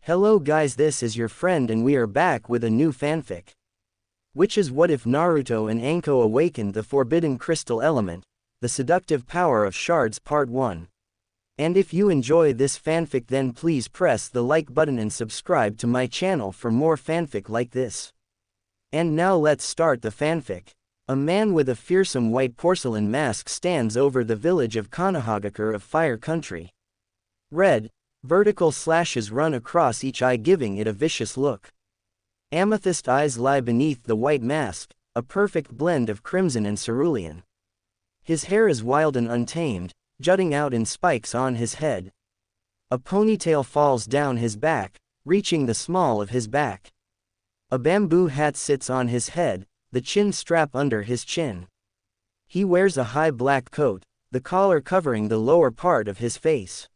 Hello guys, this is your friend and we are back with a new fanfic. Which is what if Naruto and Anko awakened the forbidden crystal element, the seductive power of Shards Part 1. And if you enjoy this fanfic then please press the like button and subscribe to my channel for more fanfic like this. And now let's start the fanfic. A man with a fearsome white porcelain mask stands over the village of Konohagakure of Fire Country. Red, vertical slashes run across each eye giving it a vicious look. Amethyst eyes lie beneath the white mask, a perfect blend of crimson and cerulean. His hair is wild and untamed, jutting out in spikes on his head. A ponytail falls down his back, reaching the small of his back. A bamboo hat sits on his head, the chin strap under his chin. He wears a high black coat, the collar covering the lower part of his face.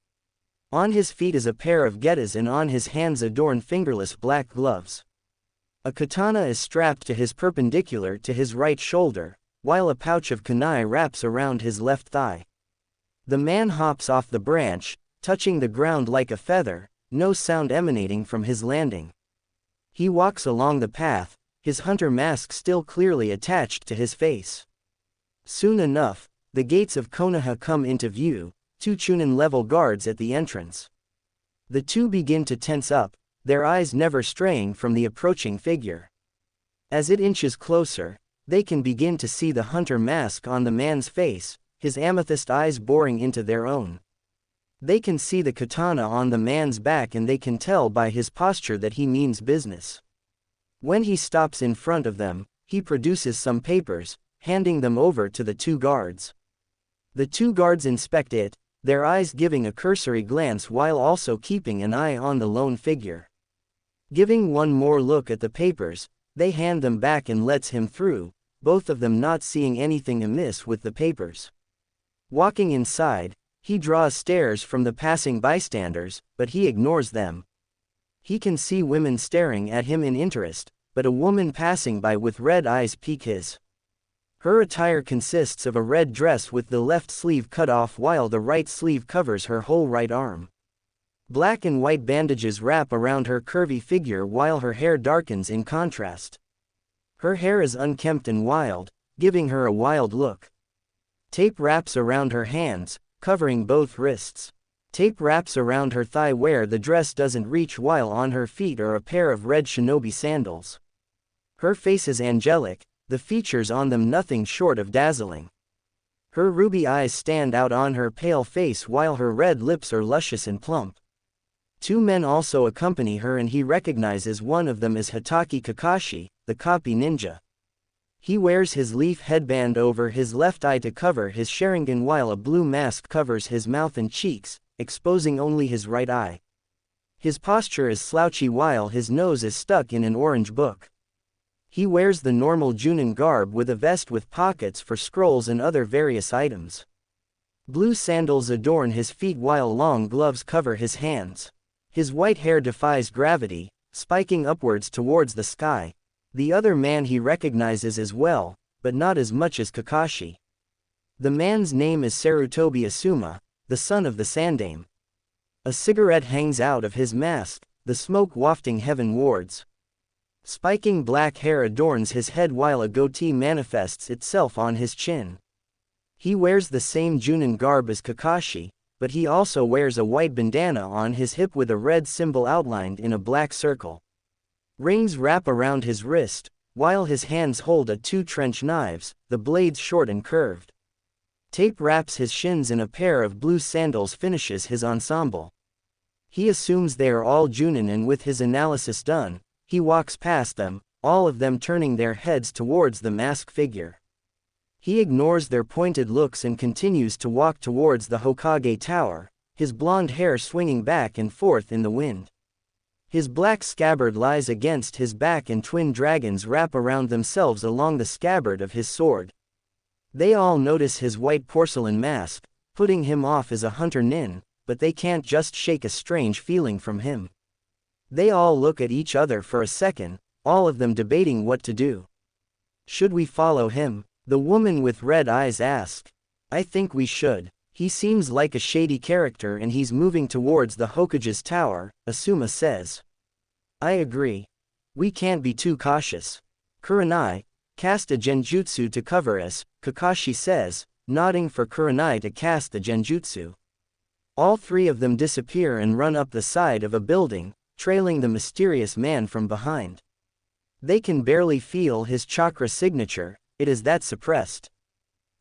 On his feet is a pair of getas and on his hands adorn fingerless black gloves. A katana is strapped to his perpendicular to his right shoulder, while a pouch of kunai wraps around his left thigh. The man hops off the branch, touching the ground like a feather, no sound emanating from his landing. He walks along the path, his hunter mask still clearly attached to his face. Soon enough, the gates of Konoha come into view, two Chunin-level guards at the entrance. The two begin to tense up, their eyes never straying from the approaching figure. As it inches closer, they can begin to see the hunter mask on the man's face, his amethyst eyes boring into their own. They can see the katana on the man's back and they can tell by his posture that he means business. When he stops in front of them, he produces some papers, handing them over to the two guards. The two guards inspect it, their eyes giving a cursory glance while also keeping an eye on the lone figure. Giving one more look at the papers, they hand them back and lets him through, both of them not seeing anything amiss with the papers. Walking inside, he draws stares from the passing bystanders, but he ignores them. He can see women staring at him in interest, but a woman passing by with red eyes pique his. Her attire consists of a red dress with the left sleeve cut off while the right sleeve covers her whole right arm. Black and white bandages wrap around her curvy figure while her hair darkens in contrast. Her hair is unkempt and wild, giving her a wild look. Tape wraps around her hands, covering both wrists. Tape wraps around her thigh where the dress doesn't reach while on her feet are a pair of red shinobi sandals. Her face is angelic, the features on them nothing short of dazzling. Her ruby eyes stand out on her pale face while her red lips are luscious and plump. Two men also accompany her and he recognizes one of them as Hatake Kakashi, the copy ninja. He wears his leaf headband over his left eye to cover his Sharingan while a blue mask covers his mouth and cheeks, exposing only his right eye. His posture is slouchy while his nose is stuck in an orange book. He wears the normal Junin garb with a vest with pockets for scrolls and other various items. Blue sandals adorn his feet while long gloves cover his hands. His white hair defies gravity, spiking upwards towards the sky. The other man he recognizes as well, but not as much as Kakashi. The man's name is Sarutobi Asuma, the son of the Sandame. A cigarette hangs out of his mask, the smoke wafting heavenwards. Spiking black hair adorns his head while a goatee manifests itself on his chin. He wears the same Junin garb as Kakashi, but he also wears a white bandana on his hip with a red symbol outlined in a black circle. Rings wrap around his wrist, while his hands hold two trench knives, the blades short and curved. Tape wraps his shins and a pair of blue sandals finishes his ensemble. He assumes they are all Junin and with his analysis done, he walks past them, all of them turning their heads towards the masked figure. He ignores their pointed looks and continues to walk towards the Hokage Tower, his blonde hair swinging back and forth in the wind. His black scabbard lies against his back and twin dragons wrap around themselves along the scabbard of his sword. They all notice his white porcelain mask, putting him off as a hunter nin, but they can't just shake a strange feeling from him. They all look at each other for a second, all of them debating what to do. Should we follow him? The woman with red eyes asks. I think we should. He seems like a shady character and he's moving towards the Hokage's tower, Asuma says. I agree. We can't be too cautious. Kurenai, cast a genjutsu to cover us, Kakashi says, nodding for Kurenai to cast the genjutsu. All three of them disappear and run up the side of a building, trailing the mysterious man from behind. They can barely feel his chakra signature, it is that suppressed.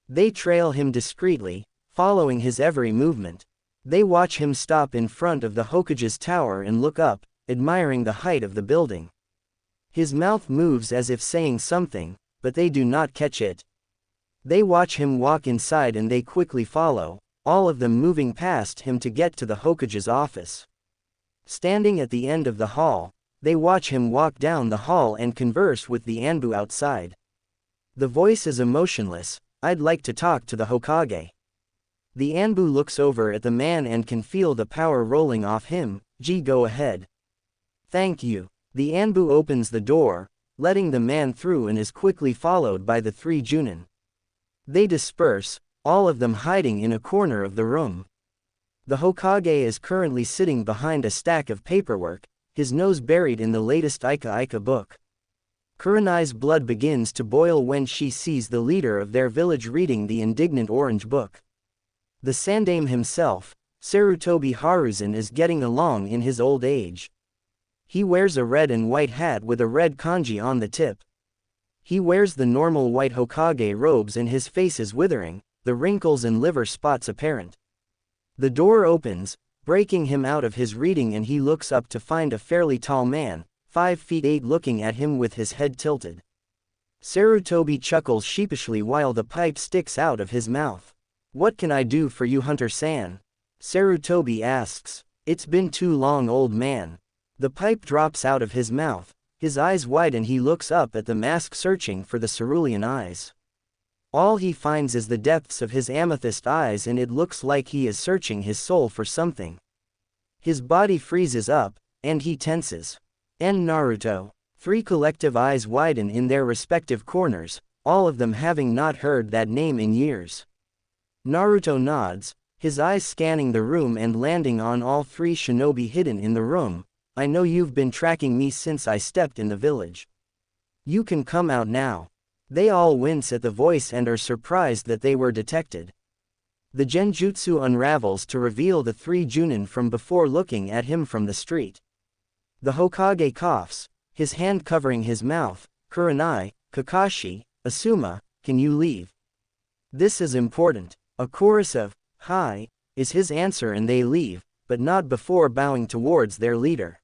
They trail him discreetly, following his every movement. They watch him stop in front of the Hokage's tower and look up, admiring the height of the building. His mouth moves as if saying something, but they do not catch it. They watch him walk inside and they quickly follow, all of them moving past him to get to the Hokage's office. Standing at the end of the hall, they watch him walk down the hall and converse with the Anbu outside. The voice is emotionless, I'd like to talk to the Hokage. The Anbu looks over at the man and can feel the power rolling off him, go ahead. Thank you. The Anbu opens the door, letting the man through and is quickly followed by the three Junin. They disperse, all of them hiding in a corner of the room. The Hokage is currently sitting behind a stack of paperwork, his nose buried in the latest Ika book. Kurenai's blood begins to boil when she sees the leader of their village reading the indignant orange book. The Sandaime himself, Sarutobi Haruzen, is getting along in his old age. He wears a red and white hat with a red kanji on the tip. He wears the normal white Hokage robes and his face is withering, the wrinkles and liver spots apparent. The door opens, breaking him out of his reading, and he looks up to find a fairly tall man, 5'8", looking at him with his head tilted. Sarutobi chuckles sheepishly while the pipe sticks out of his mouth. What can I do for you, Hunter-san? Sarutobi asks. It's been too long, old man. The pipe drops out of his mouth, his eyes widen, he looks up at the mask searching for the cerulean eyes. All he finds is the depths of his amethyst eyes and it looks like he is searching his soul for something. His body freezes up, and he tenses. Naruto. Three collective eyes widen in their respective corners, all of them having not heard that name in years. Naruto nods, his eyes scanning the room and landing on all three shinobi hidden in the room. I know you've been tracking me since I stepped in the village. You can come out now. They all wince at the voice and are surprised that they were detected. The genjutsu unravels to reveal the three Junin from before looking at him from the street. The Hokage coughs, his hand covering his mouth. Kurenai, Kakashi, Asuma, can you leave? This is important. A chorus of, "Hi," is his answer and they leave, but not before bowing towards their leader.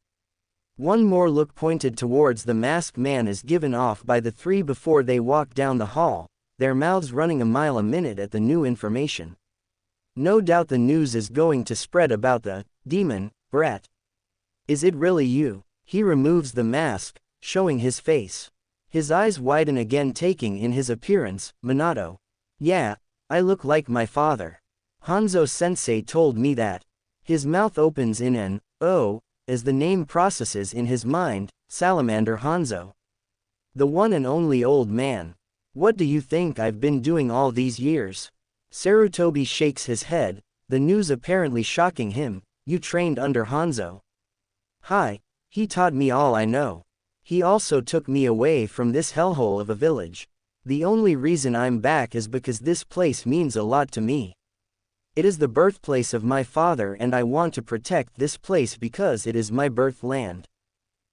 One more look pointed towards the masked man is given off by the three before they walk down the hall, their mouths running a mile a minute at the new information. No doubt the news is going to spread about the demon brat. Is it really you? He removes the mask, showing his face. His eyes widen again, taking in his appearance. Minato. Yeah, I look like my father. Hanzo-sensei told me that. His mouth opens in an "oh" as the name processes in his mind. Salamander Hanzo. The one and only old man. What do you think I've been doing all these years? Sarutobi shakes his head, the news apparently shocking him. You trained under Hanzo? Hi, he taught me all I know. He also took me away from this hellhole of a village. The only reason I'm back is because this place means a lot to me. It is the birthplace of my father and I want to protect this place because it is my birth land.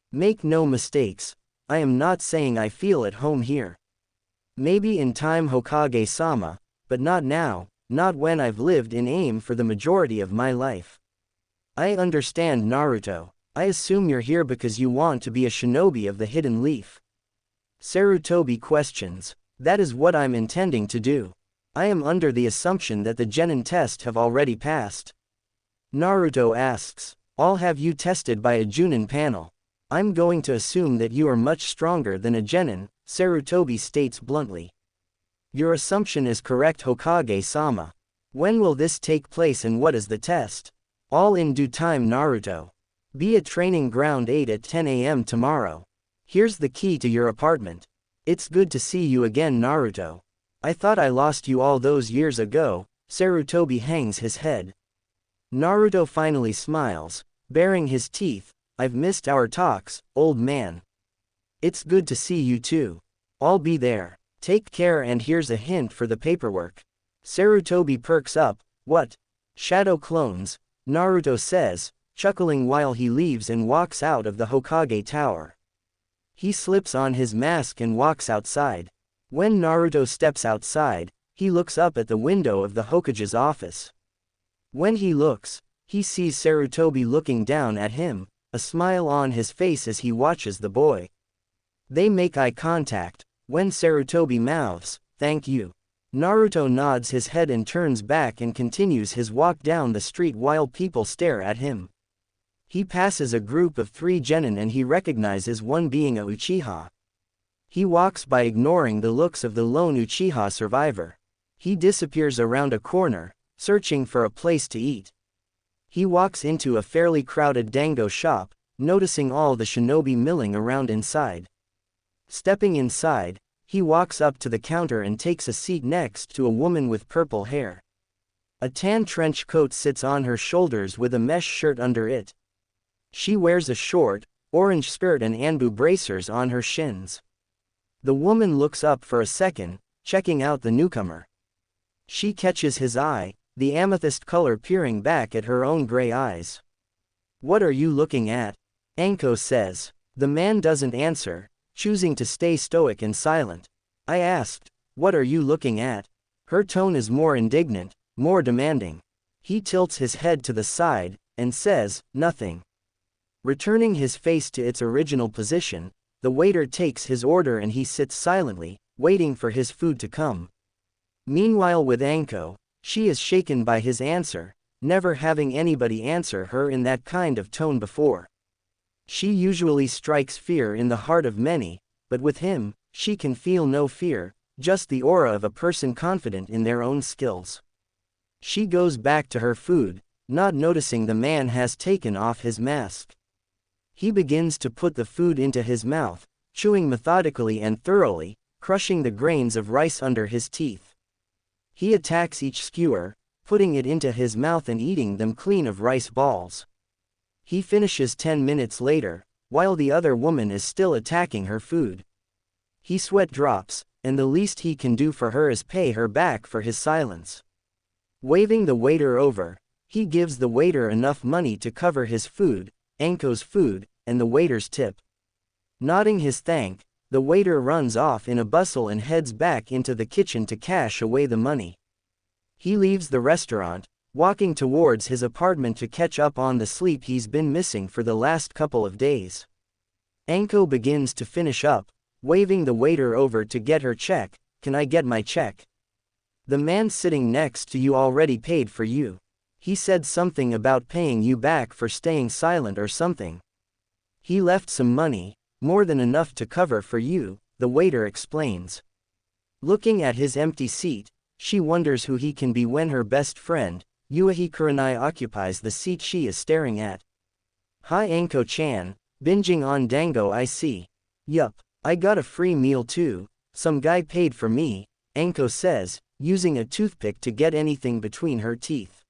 Make no mistakes, I am not saying I feel at home here. Maybe in time, Hokage-sama, but not now, not when I've lived in AIM for the majority of my life. I understand, Naruto. I assume you're here because you want to be a shinobi of the Hidden Leaf. Sarutobi questions. That is what I'm intending to do. I am under the assumption that the Genin test have already passed. Naruto asks. All have you tested by a Junin panel? I'm going to assume that you are much stronger than a Genin, Sarutobi states bluntly. Your assumption is correct, Hokage-sama. When will this take place and what is the test? All in due time, Naruto. Be at training ground 8 at 10 a.m. tomorrow. Here's the key to your apartment. It's good to see you again, Naruto. I thought I lost you all those years ago, Sarutobi hangs his head. Naruto finally smiles, baring his teeth. I've missed our talks, old man. It's good to see you too. I'll be there. Take care, and here's a hint for the paperwork. Sarutobi perks up. What? Shadow clones, Naruto says, chuckling while he leaves and walks out of the Hokage tower. He slips on his mask and walks outside. When Naruto steps outside, he looks up at the window of the Hokage's office. When he looks, he sees Sarutobi looking down at him, a smile on his face as he watches the boy. They make eye contact. When Sarutobi mouths, "Thank you," Naruto nods his head and turns back and continues his walk down the street while people stare at him. He passes a group of 3 genin and he recognizes one being a Uchiha. He walks by ignoring the looks of the lone Uchiha survivor. He disappears around a corner, searching for a place to eat. He walks into a fairly crowded dango shop, noticing all the shinobi milling around inside. Stepping inside, he walks up to the counter and takes a seat next to a woman with purple hair. A tan trench coat sits on her shoulders with a mesh shirt under it. She wears a short, orange skirt and anbu bracers on her shins. The woman looks up for a second, checking out the newcomer. She catches his eye, the amethyst color peering back at her own gray eyes. "What are you looking at?" Anko says. The man doesn't answer, choosing to stay stoic and silent. I asked, "What are you looking at?" Her tone is more indignant, more demanding. He tilts his head to the side, and says, "Nothing." Returning his face to its original position, the waiter takes his order and he sits silently, waiting for his food to come. Meanwhile with Anko, she is shaken by his answer, never having anybody answer her in that kind of tone before. She usually strikes fear in the heart of many, but with him, she can feel no fear, just the aura of a person confident in their own skills. She goes back to her food, not noticing the man has taken off his mask. He begins to put the food into his mouth, chewing methodically and thoroughly, crushing the grains of rice under his teeth. He attacks each skewer, putting it into his mouth and eating them clean of rice balls. He finishes 10 minutes later, while the other woman is still attacking her food. He sweat drops, and the least he can do for her is pay her back for his silence. Waving the waiter over, he gives the waiter enough money to cover his food, Anko's food, and the waiter's tip. Nodding his thank, the waiter runs off in a bustle and heads back into the kitchen to cash away the money. He leaves the restaurant, walking towards his apartment to catch up on the sleep he's been missing for the last couple of days. Anko begins to finish up, waving the waiter over to get her check. "Can I get my check?" "The man sitting next to you already paid for you. He said something about paying you back for staying silent or something. He left some money, more than enough to cover for you," the waiter explains. Looking at his empty seat, she wonders who he can be when her best friend, Yuichi Kurenai, occupies the seat she is staring at. "Hi Anko-chan, binging on dango I see." "Yup, I got a free meal too, some guy paid for me," Anko says, using a toothpick to get anything between her teeth.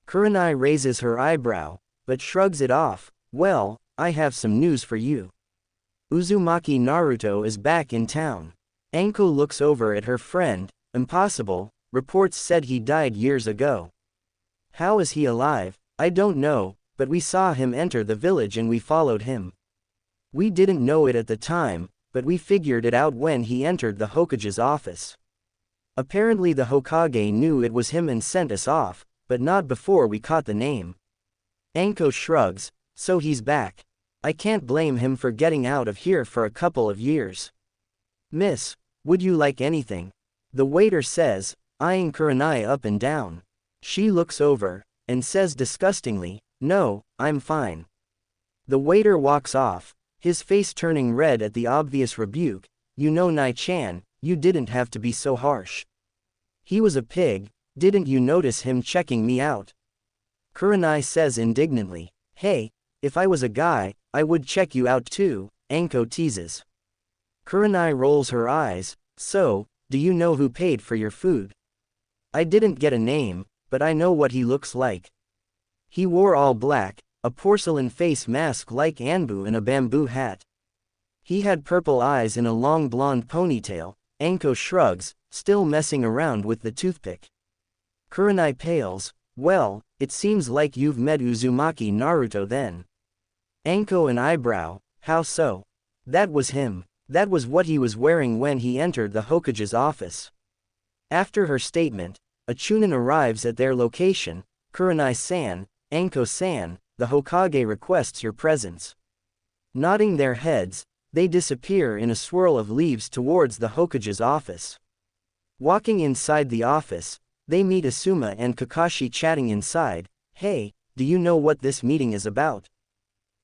Kurenai raises her eyebrow, but shrugs it off. "Well, I have some news for you. Uzumaki Naruto is back in town." Anko looks over at her friend. "Impossible, reports said he died years ago." "How is he alive?" "I don't know, but we saw him enter the village and we followed him. We didn't know it at the time, but we figured it out when he entered the Hokage's office. Apparently the Hokage knew it was him and sent us off, but not before we caught the name." Anko shrugs. "So he's back. I can't blame him for getting out of here for a couple of years." "Miss, would you like anything?" the waiter says, eyeing Kurenai up and down. She looks over, and says disgustingly, "No, I'm fine." The waiter walks off, his face turning red at the obvious rebuke. "You know Nai-chan, you didn't have to be so harsh. He was a pig, didn't you notice him checking me out?" Kurenai says indignantly. "Hey, if I was a guy, I would check you out too," Anko teases. Kurenai rolls her eyes. "So, do you know who paid for your food?" I didn't get a name, but I know what he looks like. He wore all black, a porcelain face mask like Anbu and a bamboo hat. He had purple eyes and a long blonde ponytail. Anko shrugs, still messing around with the toothpick. Kurenai pales. Well, it seems like you've met Uzumaki Naruto then. Anko and eyebrow, how so? That was him. That was what he was wearing when he entered the Hokage's office. After her statement, a Chunin arrives at their location. Kurenai-san, Anko-san, the Hokage requests your presence. Nodding their heads, they disappear in a swirl of leaves towards the Hokage's office. Walking inside the office, they meet Asuma and Kakashi chatting inside. Hey, do you know what this meeting is about?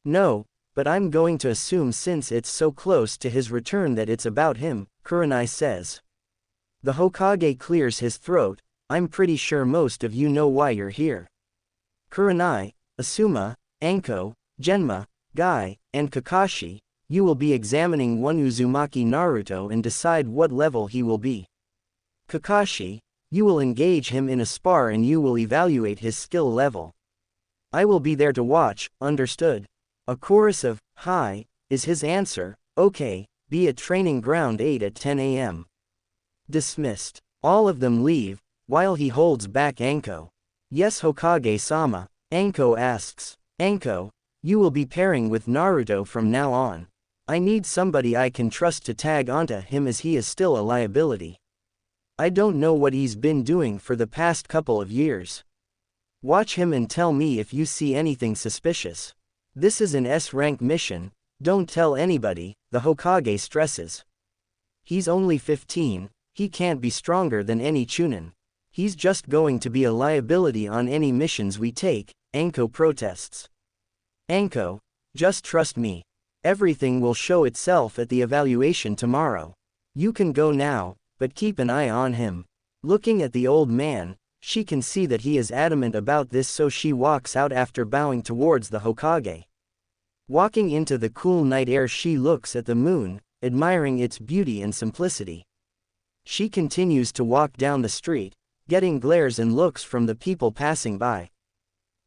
No, but I'm going to assume since it's so close to his return that it's about him, Kurenai says. The Hokage clears his throat. I'm pretty sure most of you know why you're here. Kurenai, Asuma, Anko, Genma, Guy, and Kakashi, you will be examining one Uzumaki Naruto and decide what level he will be. Kakashi, you will engage him in a spar and you will evaluate his skill level. I will be there to watch, understood? A chorus of, hi, is his answer. Okay, be at training ground 8 at 10 a.m. Dismissed. All of them leave, while he holds back Anko. Yes, Hokage-sama, Anko asks. Anko, you will be pairing with Naruto from now on. I need somebody I can trust to tag onto him as he is still a liability. I don't know what he's been doing for the past couple of years. Watch him and tell me if you see anything suspicious. This is an S-rank mission, don't tell anybody, the Hokage stresses. He's only 15, he can't be stronger than any Chunin. He's just going to be a liability on any missions we take, Anko protests. Anko, just trust me. Everything will show itself at the evaluation tomorrow. You can go now, but keep an eye on him. Looking at the old man, she can see that he is adamant about this, so she walks out after bowing towards the Hokage. Walking into the cool night air, she looks at the moon, admiring its beauty and simplicity. She continues to walk down the street, getting glares and looks from the people passing by.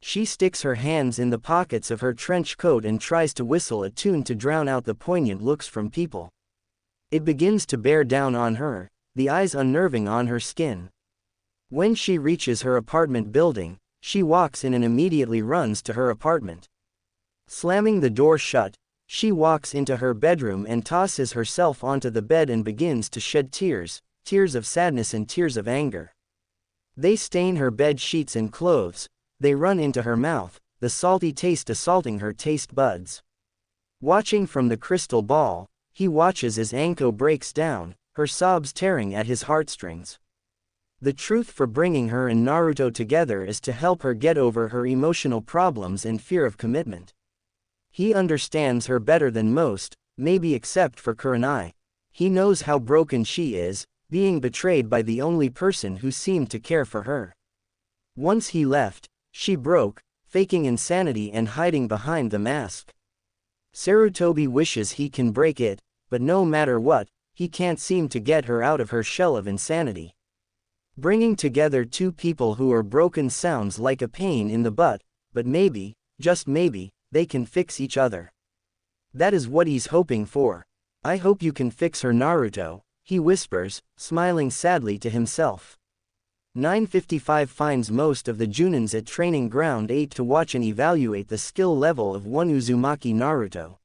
She sticks her hands in the pockets of her trench coat and tries to whistle a tune to drown out the poignant looks from people. It begins to bear down on her, the eyes unnerving on her skin. When she reaches her apartment building, she walks in and immediately runs to her apartment. Slamming the door shut, she walks into her bedroom and tosses herself onto the bed and begins to shed tears, tears of sadness and tears of anger. They stain her bed sheets and clothes, they run into her mouth, the salty taste assaulting her taste buds. Watching from the crystal ball, he watches as Anko breaks down, her sobs tearing at his heartstrings. The truth for bringing her and Naruto together is to help her get over her emotional problems and fear of commitment. He understands her better than most, maybe except for Kurenai. He knows how broken she is, being betrayed by the only person who seemed to care for her. Once he left, she broke, faking insanity and hiding behind the mask. Sarutobi wishes he can break it, but no matter what, he can't seem to get her out of her shell of insanity. Bringing together two people who are broken sounds like a pain in the butt, but maybe, just maybe, they can fix each other. That is what he's hoping for. I hope you can fix her, Naruto, he whispers, smiling sadly to himself. 955 finds most of the Junins at Training Ground 8 to watch and evaluate the skill level of one Uzumaki Naruto.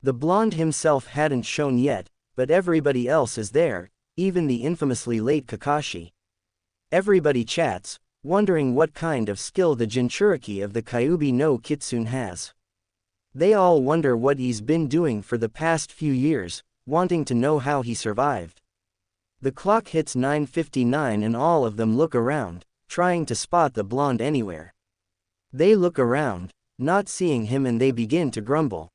The blonde himself hadn't shown yet, but everybody else is there, even the infamously late Kakashi. Everybody chats, wondering what kind of skill the Jinchuriki of the Kyuubi no Kitsune has. They all wonder what he's been doing for the past few years, wanting to know how he survived. The clock hits 9:59 and all of them look around, trying to spot the blonde anywhere. They look around, not seeing him, and they begin to grumble.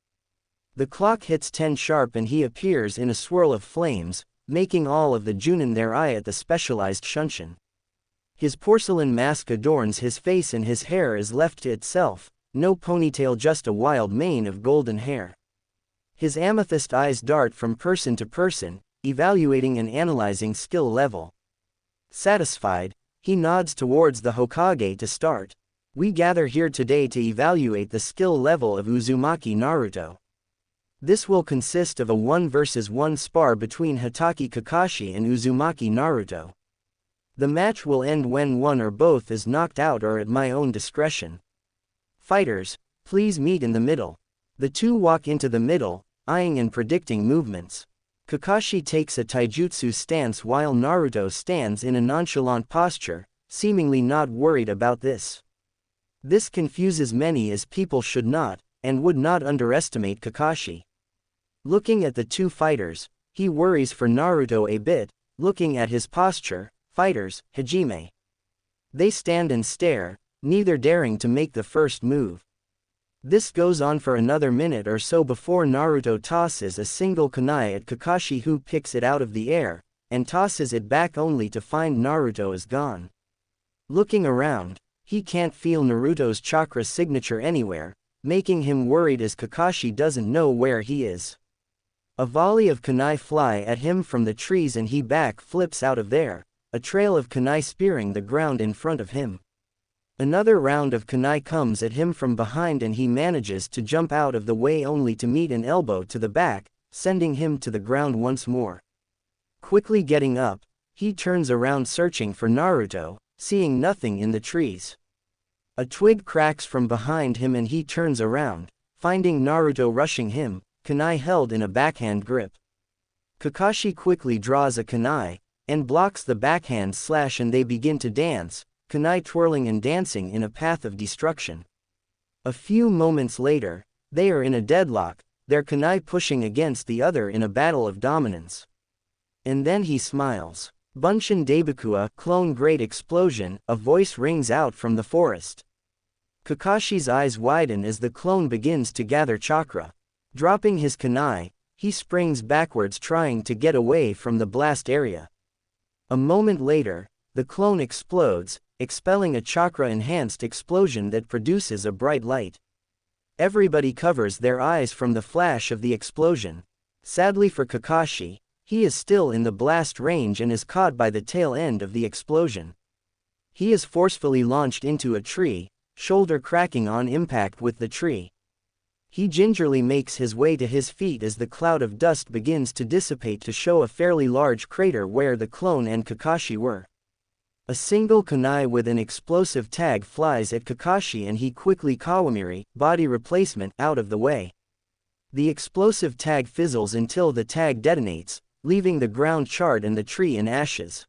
The clock hits 10 sharp and he appears in a swirl of flames, making all of the Junin their eye at the specialized Shunshin. His porcelain mask adorns his face and his hair is left to itself, no ponytail, just a wild mane of golden hair. His amethyst eyes dart from person to person, evaluating and analyzing skill level. Satisfied, He nods towards the Hokage to start. We gather here today to evaluate the skill level of Uzumaki Naruto. This will consist of a 1 versus 1 spar between Hatake Kakashi and Uzumaki Naruto. The match will end when one or both is knocked out or at my own discretion. Fighters, please meet in the middle. The two walk into the middle, eyeing and predicting movements. Kakashi takes a taijutsu stance while Naruto stands in a nonchalant posture, seemingly not worried about this. This confuses many as people should not, and would not underestimate Kakashi. Looking at the two fighters, he worries for Naruto a bit, looking at his posture. Fighters, Hajime. They stand and stare, neither daring to make the first move. This goes on for another minute or so before Naruto tosses a single kunai at Kakashi, who picks it out of the air, and tosses it back only to find Naruto is gone. Looking around, he can't feel Naruto's chakra signature anywhere, making him worried as Kakashi doesn't know where he is. A volley of kunai fly at him from the trees and he back flips out of there, a trail of kunai spearing the ground in front of him. Another round of kunai comes at him from behind and he manages to jump out of the way only to meet an elbow to the back, sending him to the ground once more. Quickly getting up, he turns around searching for Naruto, seeing nothing in the trees. A twig cracks from behind him and he turns around, finding Naruto rushing him, kunai held in a backhand grip. Kakashi quickly draws a kunai, and blocks the backhand slash and they begin to dance, kunai twirling and dancing in a path of destruction. A few moments later, they are in a deadlock, their kunai pushing against the other in a battle of dominance. And then he smiles. Bunshin Daibukua, clone great explosion, a voice rings out from the forest. Kakashi's eyes widen as the clone begins to gather chakra. Dropping his kunai, he springs backwards trying to get away from the blast area. A moment later, the clone explodes, expelling a chakra-enhanced explosion that produces a bright light. Everybody covers their eyes from the flash of the explosion. Sadly for Kakashi, he is still in the blast range and is caught by the tail end of the explosion. He is forcefully launched into a tree, shoulder cracking on impact with the tree. He gingerly makes his way to his feet as the cloud of dust begins to dissipate to show a fairly large crater where the clone and Kakashi were. A single kunai with an explosive tag flies at Kakashi and he quickly Kawamiri, body replacement, out of the way. The explosive tag fizzles until the tag detonates, leaving the ground charred and the tree in ashes.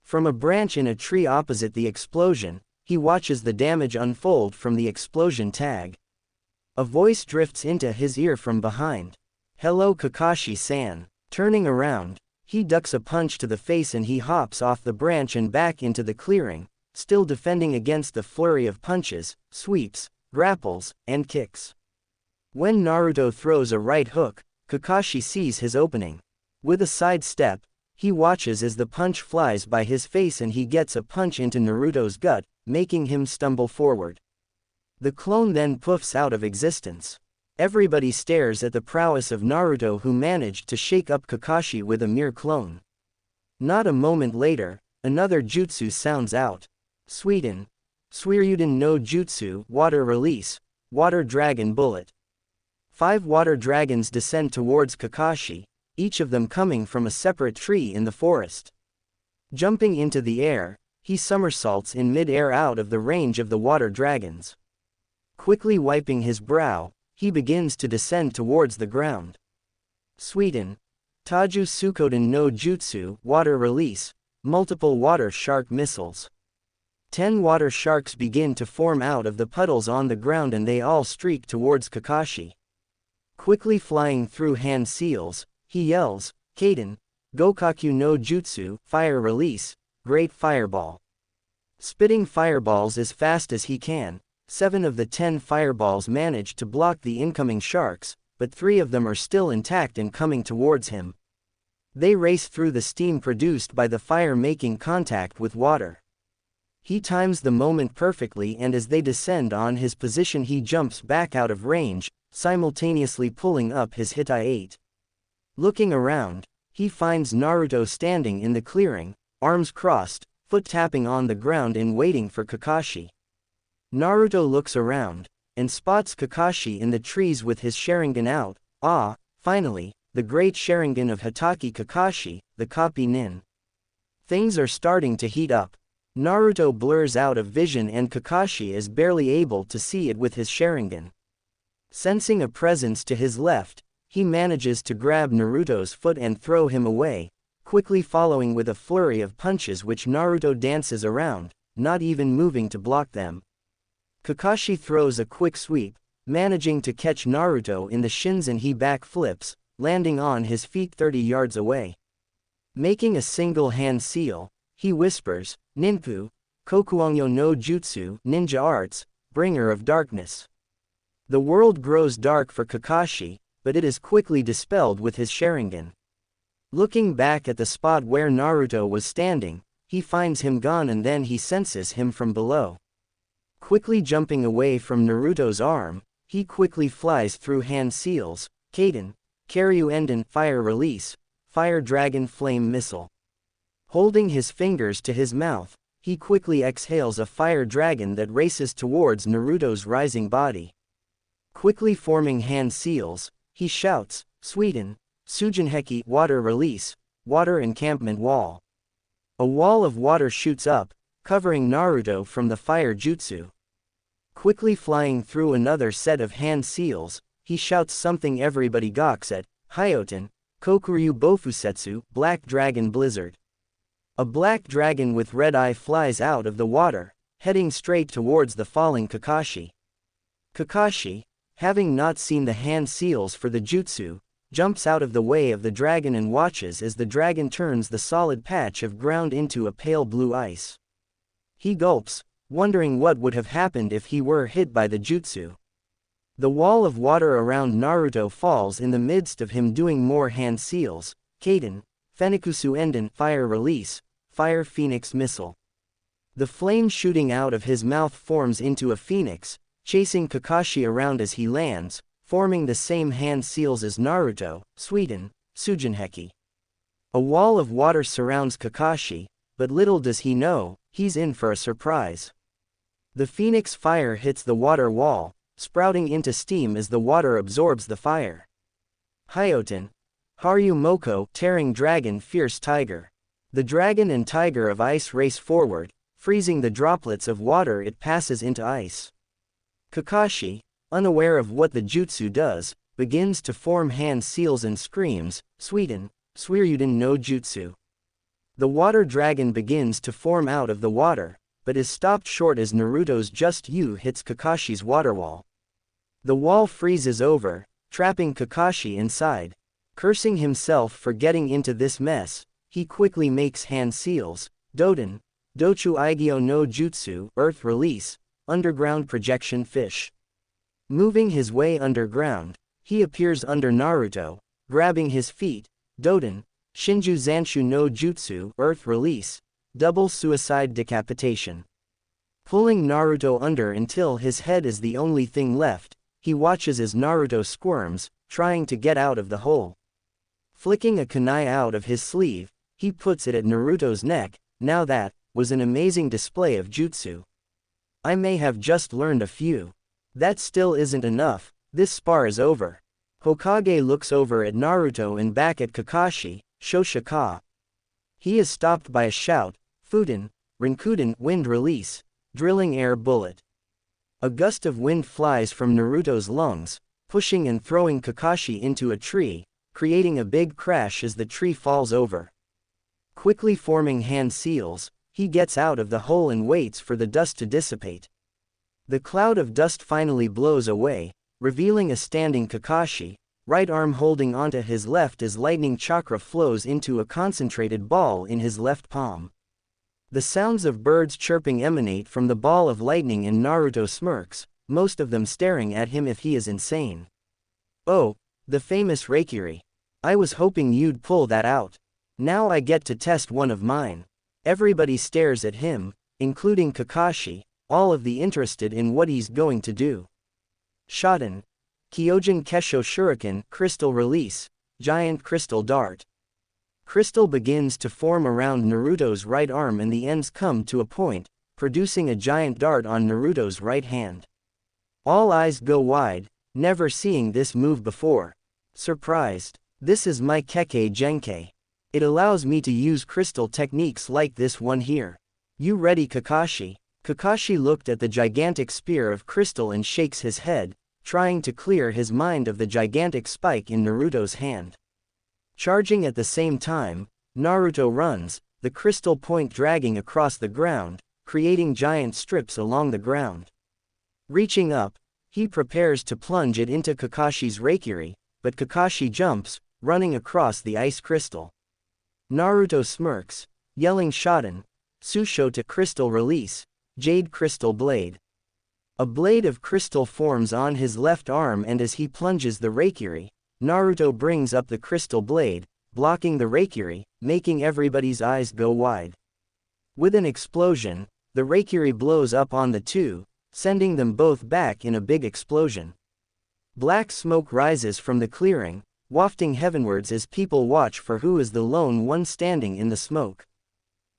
From a branch in a tree opposite the explosion, he watches the damage unfold from the explosion tag. A voice drifts into his ear from behind. "Hello Kakashi-san." Turning around, he ducks a punch to the face and he hops off the branch and back into the clearing, still defending against the flurry of punches, sweeps, grapples, and kicks. When Naruto throws a right hook, Kakashi sees his opening. With a side step, he watches as the punch flies by his face and he gets a punch into Naruto's gut, making him stumble forward. The clone then poofs out of existence. Everybody stares at the prowess of Naruto, who managed to shake up Kakashi with a mere clone. Not a moment later, another jutsu sounds out. Suiryuden no Jutsu, Water Release, Water Dragon Bullet. 5 water dragons descend towards Kakashi, each of them coming from a separate tree in the forest. Jumping into the air, he somersaults in mid-air out of the range of the water dragons. Quickly wiping his brow, he begins to descend towards the ground. Taju Sukoden no Jutsu, Water Release, Multiple Water Shark Missiles. 10 water sharks begin to form out of the puddles on the ground and they all streak towards Kakashi. Quickly flying through hand seals, he yells, "Kaden, Gokaku no Jutsu, Fire Release, Great Fireball." Spitting fireballs as fast as he can, 7 of the 10 fireballs manage to block the incoming sharks, but 3 of them are still intact and coming towards him. They race through the steam produced by the fire making contact with water. He times the moment perfectly and as they descend on his position he jumps back out of range, simultaneously pulling up his Hitai 8. Looking around, he finds Naruto standing in the clearing, arms crossed, foot tapping on the ground in waiting for Kakashi. Naruto looks around, and spots Kakashi in the trees with his Sharingan out. Ah, finally, the great Sharingan of Hatake Kakashi, the copy nin. Things are starting to heat up. Naruto blurs out of vision and Kakashi is barely able to see it with his Sharingan. Sensing a presence to his left, he manages to grab Naruto's foot and throw him away, quickly following with a flurry of punches which Naruto dances around, not even moving to block them. Kakashi throws a quick sweep, managing to catch Naruto in the shins and he backflips, landing on his feet 30 yards away. Making a single hand seal, he whispers, "Ninpu, Kokuangyo no Jutsu, ninja arts, bringer of darkness." The world grows dark for Kakashi, but it is quickly dispelled with his Sharingan. Looking back at the spot where Naruto was standing, he finds him gone and then he senses him from below. Quickly jumping away from Naruto's arm, he quickly flies through hand seals, Kaden, Karyuenden, fire release, fire dragon flame missile. Holding his fingers to his mouth, he quickly exhales a fire dragon that races towards Naruto's rising body. Quickly forming hand seals, he shouts, "Suiden, Sujinheki, water release, water encampment wall." A wall of water shoots up, covering Naruto from the fire jutsu. Quickly flying through another set of hand seals, he shouts something everybody gawks at, "Hyoten, Kokuryu Bofusetsu, black dragon blizzard." A black dragon with red eye flies out of the water, heading straight towards the falling Kakashi. Kakashi, having not seen the hand seals for the jutsu, jumps out of the way of the dragon and watches as the dragon turns the solid patch of ground into a pale blue ice. He gulps, wondering what would have happened if he were hit by the jutsu. The wall of water around Naruto falls in the midst of him doing more hand seals, Kaden, Fenikusu Enden, fire release, fire phoenix missile. The flame shooting out of his mouth forms into a phoenix, chasing Kakashi around as he lands, forming the same hand seals as Naruto, Suiden, Sujinheki. A wall of water surrounds Kakashi, but little does he know, he's in for a surprise. The phoenix fire hits the water wall, sprouting into steam as the water absorbs the fire. Hyoten, Haryu Moko, tearing dragon, fierce tiger. The dragon and tiger of ice race forward, freezing the droplets of water it passes into ice. Kakashi, unaware of what the jutsu does, begins to form hand seals and screams, "Suiden, Suiryuden no jutsu." The water dragon begins to form out of the water, but is stopped short as Naruto's Just You hits Kakashi's water wall. The wall freezes over, trapping Kakashi inside. Cursing himself for getting into this mess, he quickly makes hand seals, Doden, Dochu Aigyo no Jutsu, earth release, underground projection fish. Moving his way underground, he appears under Naruto, grabbing his feet, Doden, Shinju Zanshu no Jutsu, earth release, double suicide decapitation. Pulling Naruto under until his head is the only thing left, he watches as Naruto squirms, trying to get out of the hole. Flicking a kunai out of his sleeve, he puts it at Naruto's neck. Now that was an amazing display of jutsu. I may have just learned a few. That still isn't enough, this spar is over. Hokage looks over at Naruto and back at Kakashi, Shoshika. He is stopped by a shout, Fuden, Rinkuden, wind release, drilling air bullet. A gust of wind flies from Naruto's lungs, pushing and throwing Kakashi into a tree, creating a big crash as the tree falls over. Quickly forming hand seals, he gets out of the hole and waits for the dust to dissipate. The cloud of dust finally blows away, revealing a standing Kakashi, right arm holding onto his left as lightning chakra flows into a concentrated ball in his left palm. The sounds of birds chirping emanate from the ball of lightning and Naruto smirks, most of them staring at him if he is insane. "Oh, the famous Reikiri. I was hoping you'd pull that out. Now I get to test one of mine." Everybody stares at him, including Kakashi, all of the interested in what he's going to do. Shoten, Kyojin Kesho Shuriken, crystal release, giant crystal dart. Crystal begins to form around Naruto's right arm and the ends come to a point, producing a giant dart on Naruto's right hand. All eyes go wide, never seeing this move before. Surprised. This is my Kekkei Genkai. It allows me to use crystal techniques like this one here. You ready, Kakashi? Kakashi looked at the gigantic spear of crystal and shakes his head, trying to clear his mind of the gigantic spike in Naruto's hand. Charging at the same time, Naruto runs, the crystal point dragging across the ground, creating giant strips along the ground. Reaching up, he prepares to plunge it into Kakashi's Raikiri, but Kakashi jumps, running across the ice crystal. Naruto smirks, yelling Shoten, Susho to crystal release, Jade Crystal Blade. A blade of crystal forms on his left arm and as he plunges the Raikiri, Naruto brings up the crystal blade, blocking the Raikiri, making everybody's eyes go wide. With an explosion, the Raikiri blows up on the two, sending them both back in a big explosion. Black smoke rises from the clearing, wafting heavenwards as people watch for who is the lone one standing in the smoke.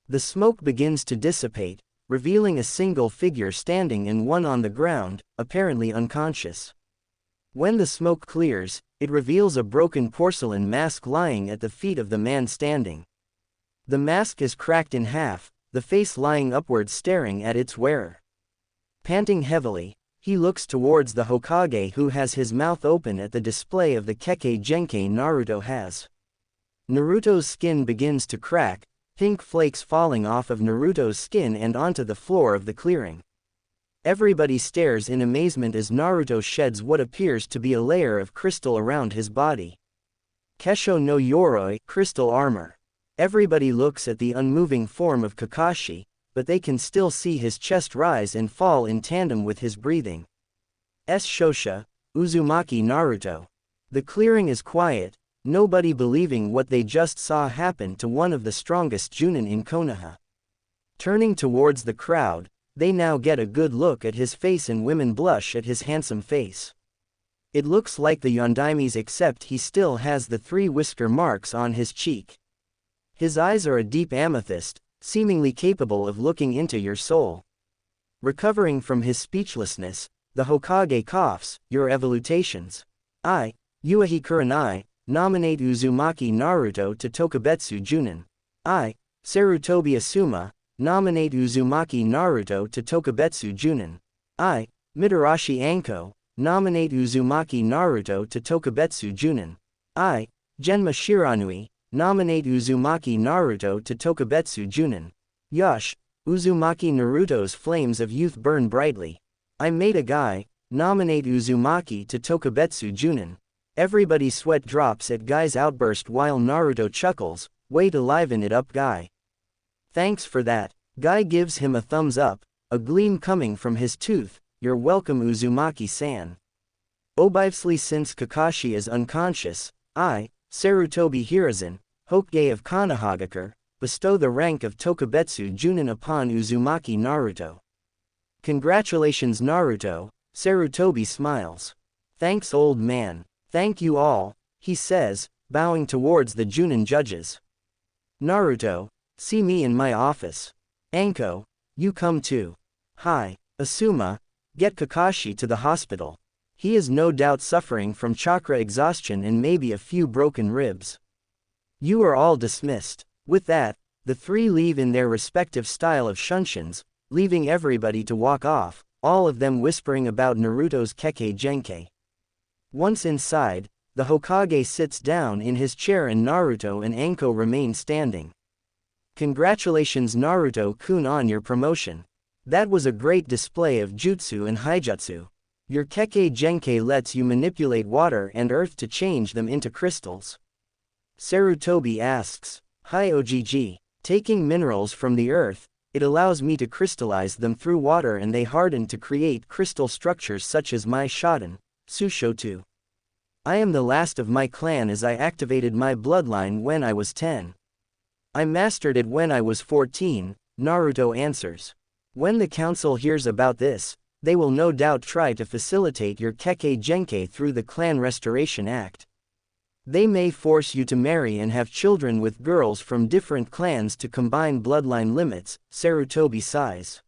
The smoke begins to dissipate, revealing a single figure standing and one on the ground, apparently unconscious. When the smoke clears, it reveals a broken porcelain mask lying at the feet of the man standing. The mask is cracked in half, the face lying upwards staring at its wearer. Panting heavily, he looks towards the Hokage who has his mouth open at the display of the Kekkei Genkai Naruto has. Naruto's skin begins to crack, pink flakes falling off of Naruto's skin and onto the floor of the clearing. Everybody stares in amazement as Naruto sheds what appears to be a layer of crystal around his body. Kesho no Yoroi, crystal armor. Everybody looks at the unmoving form of Kakashi, but they can still see his chest rise and fall in tandem with his breathing. Shosha, Uzumaki Naruto. The clearing is quiet, nobody believing what they just saw happen to one of the strongest Junin in Konoha. Turning towards the crowd, they now get a good look at his face and women blush at his handsome face. It looks like the Yondaimes except he still has the 3 whisker marks on his cheek. His eyes are a deep amethyst, seemingly capable of looking into your soul. Recovering from his speechlessness, the Hokage coughs, your evolutations. I, Uehi Kurenai, nominate Uzumaki Naruto to Tokubetsu Junin. I, Sarutobi Asuma, nominate Uzumaki Naruto to Tokubetsu Junin. I, Mitarashi Anko, nominate Uzumaki Naruto to Tokubetsu Junin. I, Genma Shiranui, nominate Uzumaki Naruto to Tokubetsu Junin. Yosh, Uzumaki Naruto's flames of youth burn brightly. I made a guy, nominate Uzumaki to Tokubetsu Junin. Everybody sweat drops at Guy's outburst while Naruto chuckles, way to liven it up Guy. Thanks for that. Guy gives him a thumbs up, a gleam coming from his tooth, you're welcome Uzumaki-san. Obviously since Kakashi is unconscious, I, Sarutobi Hiruzen, Hokage of Konohagakure, bestow the rank of Tokubetsu Junin upon Uzumaki Naruto. Congratulations Naruto, Sarutobi smiles. Thanks old man. Thank you all, he says, bowing towards the Junin judges. Naruto, see me in my office. Anko, you come too. Hi, Asuma, get Kakashi to the hospital. He is no doubt suffering from chakra exhaustion and maybe a few broken ribs. You are all dismissed. With that, the 3 leave in their respective style of shunshuns, leaving everybody to walk off, all of them whispering about Naruto's Kekkei Genkai. Once inside, the Hokage sits down in his chair and Naruto and Anko remain standing. Congratulations Naruto-kun on your promotion. That was a great display of jutsu and haijutsu. Your Kekkei Genkai lets you manipulate water and earth to change them into crystals. Sarutobi asks, Hi OGG, taking minerals from the earth, it allows me to crystallize them through water and they harden to create crystal structures such as my Shoten, Susho. I am the last of my clan as I activated my bloodline when I was 10. I mastered it when I was 14, Naruto answers. When the council hears about this, they will no doubt try to facilitate your Kekkei Genkai through the Clan Restoration Act. They may force you to marry and have children with girls from different clans to combine bloodline limits, Sarutobi sighs.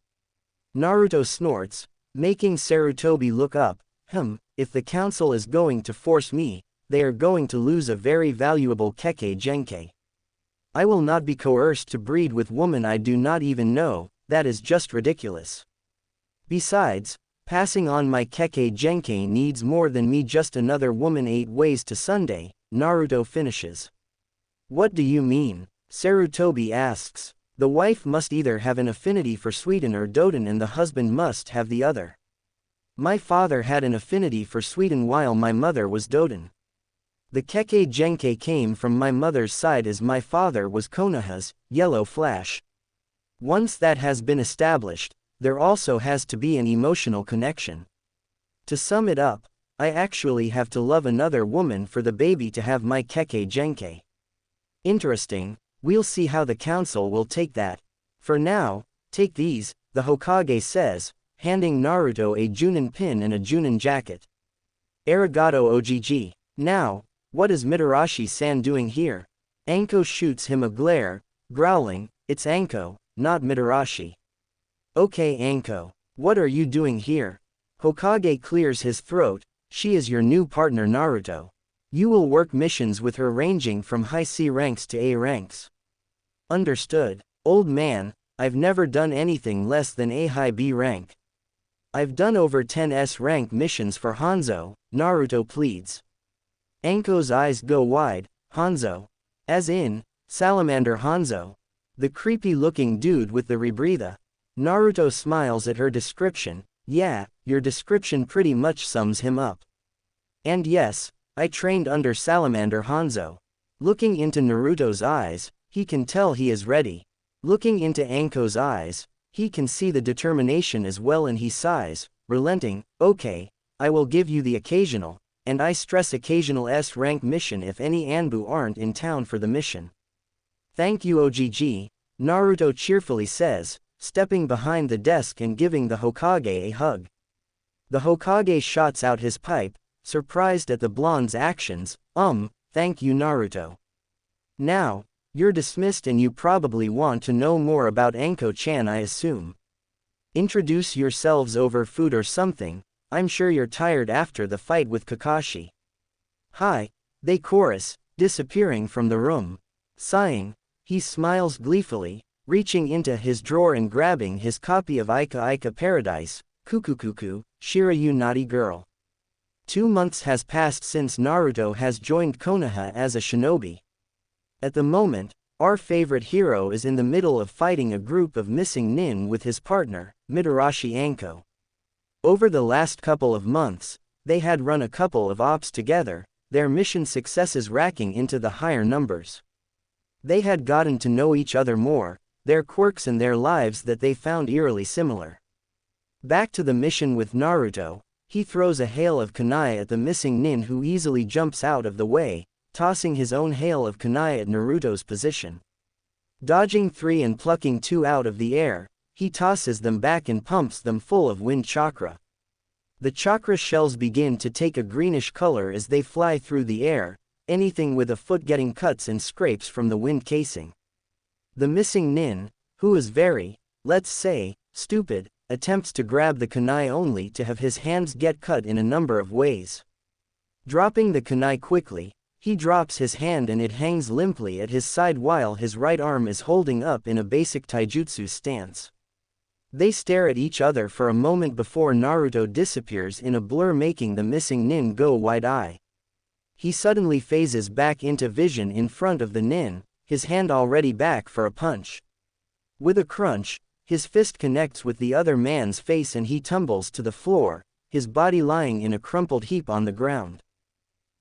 Naruto snorts, making Sarutobi look up. If the council is going to force me, they are going to lose a very valuable Kekkei Genkai. I will not be coerced to breed with woman I do not even know, that is just ridiculous. Besides, passing on my Kekkei Genkai needs more than me just another woman 8 ways to Sunday, Naruto finishes. What do you mean? Sarutobi asks. The wife must either have an affinity for Sweden or Doden and the husband must have the other. My father had an affinity for Sweden while my mother was Doden. The Kekkei Genkai came from my mother's side as my father was Konoha's, Yellow Flash. Once that has been established, there also has to be an emotional connection. To sum it up, I actually have to love another woman for the baby to have my Kekkei Genkai. Interesting, we'll see how the council will take that. For now, take these, the Hokage says, handing Naruto a Junin pin and a Junin jacket. Arigato OGG. Now, what is Mitarashi-san doing here? Anko shoots him a glare, growling, it's Anko, not Mitarashi. Okay Anko, what are you doing here? Hokage clears his throat, she is your new partner Naruto. You will work missions with her ranging from high C ranks to A ranks. Understood. Old man, I've never done anything less than A high B rank. I've done over 10 S rank missions for Hanzo, Naruto pleads. Anko's eyes go wide, Hanzo. As in, Salamander Hanzo. The creepy-looking dude with the rebreather. Naruto smiles at her description, yeah, your description pretty much sums him up. And yes, I trained under Salamander Hanzo. Looking into Naruto's eyes, he can tell he is ready. Looking into Anko's eyes, he can see the determination as well and he sighs, relenting, okay, I will give you the occasional, and I stress occasional S-rank mission if any Anbu aren't in town for the mission. Thank you OGG, Naruto cheerfully says, stepping behind the desk and giving the Hokage a hug. The Hokage shots out his pipe, surprised at the blonde's actions, thank you Naruto. Now, you're dismissed and you probably want to know more about Anko-chan I assume. Introduce yourselves over food or something, I'm sure you're tired after the fight with Kakashi. Hi, they chorus, disappearing from the room. Sighing, he smiles gleefully, reaching into his drawer and grabbing his copy of Ika Ika Paradise, Kukukuku, Shira you naughty girl. 2 months has passed since Naruto has joined Konoha as a shinobi. At the moment, our favorite hero is in the middle of fighting a group of missing nin with his partner, Mitarashi Anko. Over the last couple of months, they had run a couple of ops together, their mission successes racking into the higher numbers. They had gotten to know each other more, their quirks and their lives that they found eerily similar. Back to the mission with Naruto, he throws a hail of kunai at the missing nin who easily jumps out of the way, tossing his own hail of kunai at Naruto's position. Dodging 3 and plucking 2 out of the air, he tosses them back and pumps them full of wind chakra. The chakra shells begin to take a greenish color as they fly through the air, anything with a foot getting cuts and scrapes from the wind casing. The missing nin, who is very, let's say, stupid, attempts to grab the kunai only to have his hands get cut in a number of ways. Dropping the kunai quickly, he drops his hand and it hangs limply at his side while his right arm is holding up in a basic taijutsu stance. They stare at each other for a moment before Naruto disappears in a blur making the missing nin go wide-eye. He suddenly phases back into vision in front of the nin, his hand already back for a punch. With a crunch, his fist connects with the other man's face and he tumbles to the floor, his body lying in a crumpled heap on the ground.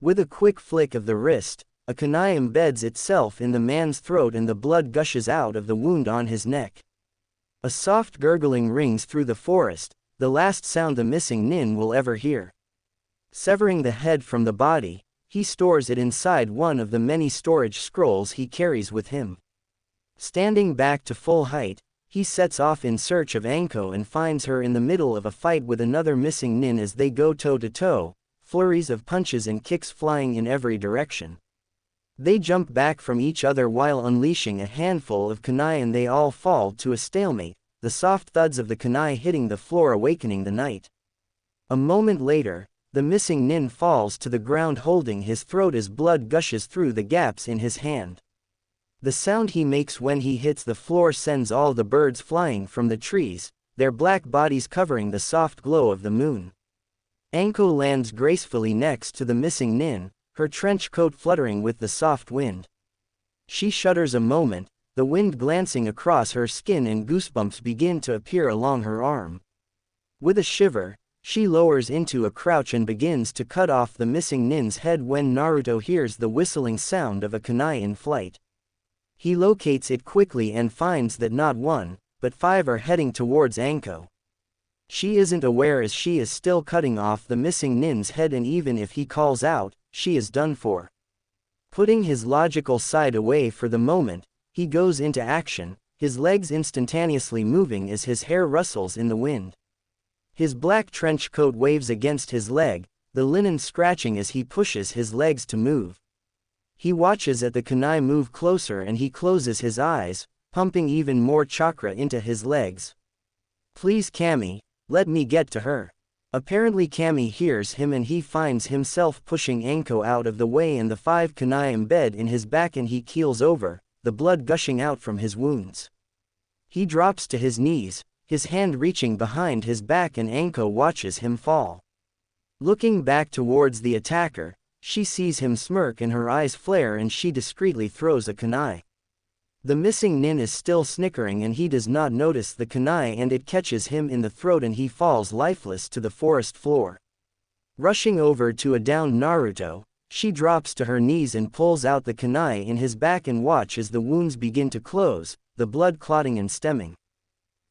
With a quick flick of the wrist, a kunai embeds itself in the man's throat and the blood gushes out of the wound on his neck. A soft gurgling rings through the forest, the last sound the missing nin will ever hear. Severing the head from the body, he stores it inside one of the many storage scrolls he carries with him. Standing back to full height, he sets off in search of Anko and finds her in the middle of a fight with another missing nin as they go toe-to-toe, flurries of punches and kicks flying in every direction. They jump back from each other while unleashing a handful of kunai and they all fall to a stalemate, the soft thuds of the kunai hitting the floor awakening the knight. A moment later, the missing nin falls to the ground holding his throat as blood gushes through the gaps in his hand. The sound he makes when he hits the floor sends all the birds flying from the trees, their black bodies covering the soft glow of the moon. Anko lands gracefully next to the missing nin, her trench coat fluttering with the soft wind. She shudders a moment, the wind glancing across her skin and goosebumps begin to appear along her arm. With a shiver, she lowers into a crouch and begins to cut off the missing nin's head when Naruto hears the whistling sound of a kunai in flight. He locates it quickly and finds that not one, but 5 are heading towards Anko. She isn't aware as she is still cutting off the missing nin's head, and even if he calls out, she is done for. Putting his logical side away for the moment, he goes into action, his legs instantaneously moving as his hair rustles in the wind. His black trench coat waves against his leg, the linen scratching as he pushes his legs to move. He watches as the kunai move closer and he closes his eyes, pumping even more chakra into his legs. "Please Kami, let me get to her." Apparently Kami hears him and he finds himself pushing Anko out of the way and the 5 kunai embed in his back and he keels over, the blood gushing out from his wounds. He drops to his knees, his hand reaching behind his back, and Anko watches him fall. Looking back towards the attacker, she sees him smirk and her eyes flare and she discreetly throws a kunai. The missing nin is still snickering and he does not notice the kunai and it catches him in the throat and he falls lifeless to the forest floor. Rushing over to a downed Naruto, she drops to her knees and pulls out the kunai in his back and watch as the wounds begin to close, the blood clotting and stemming.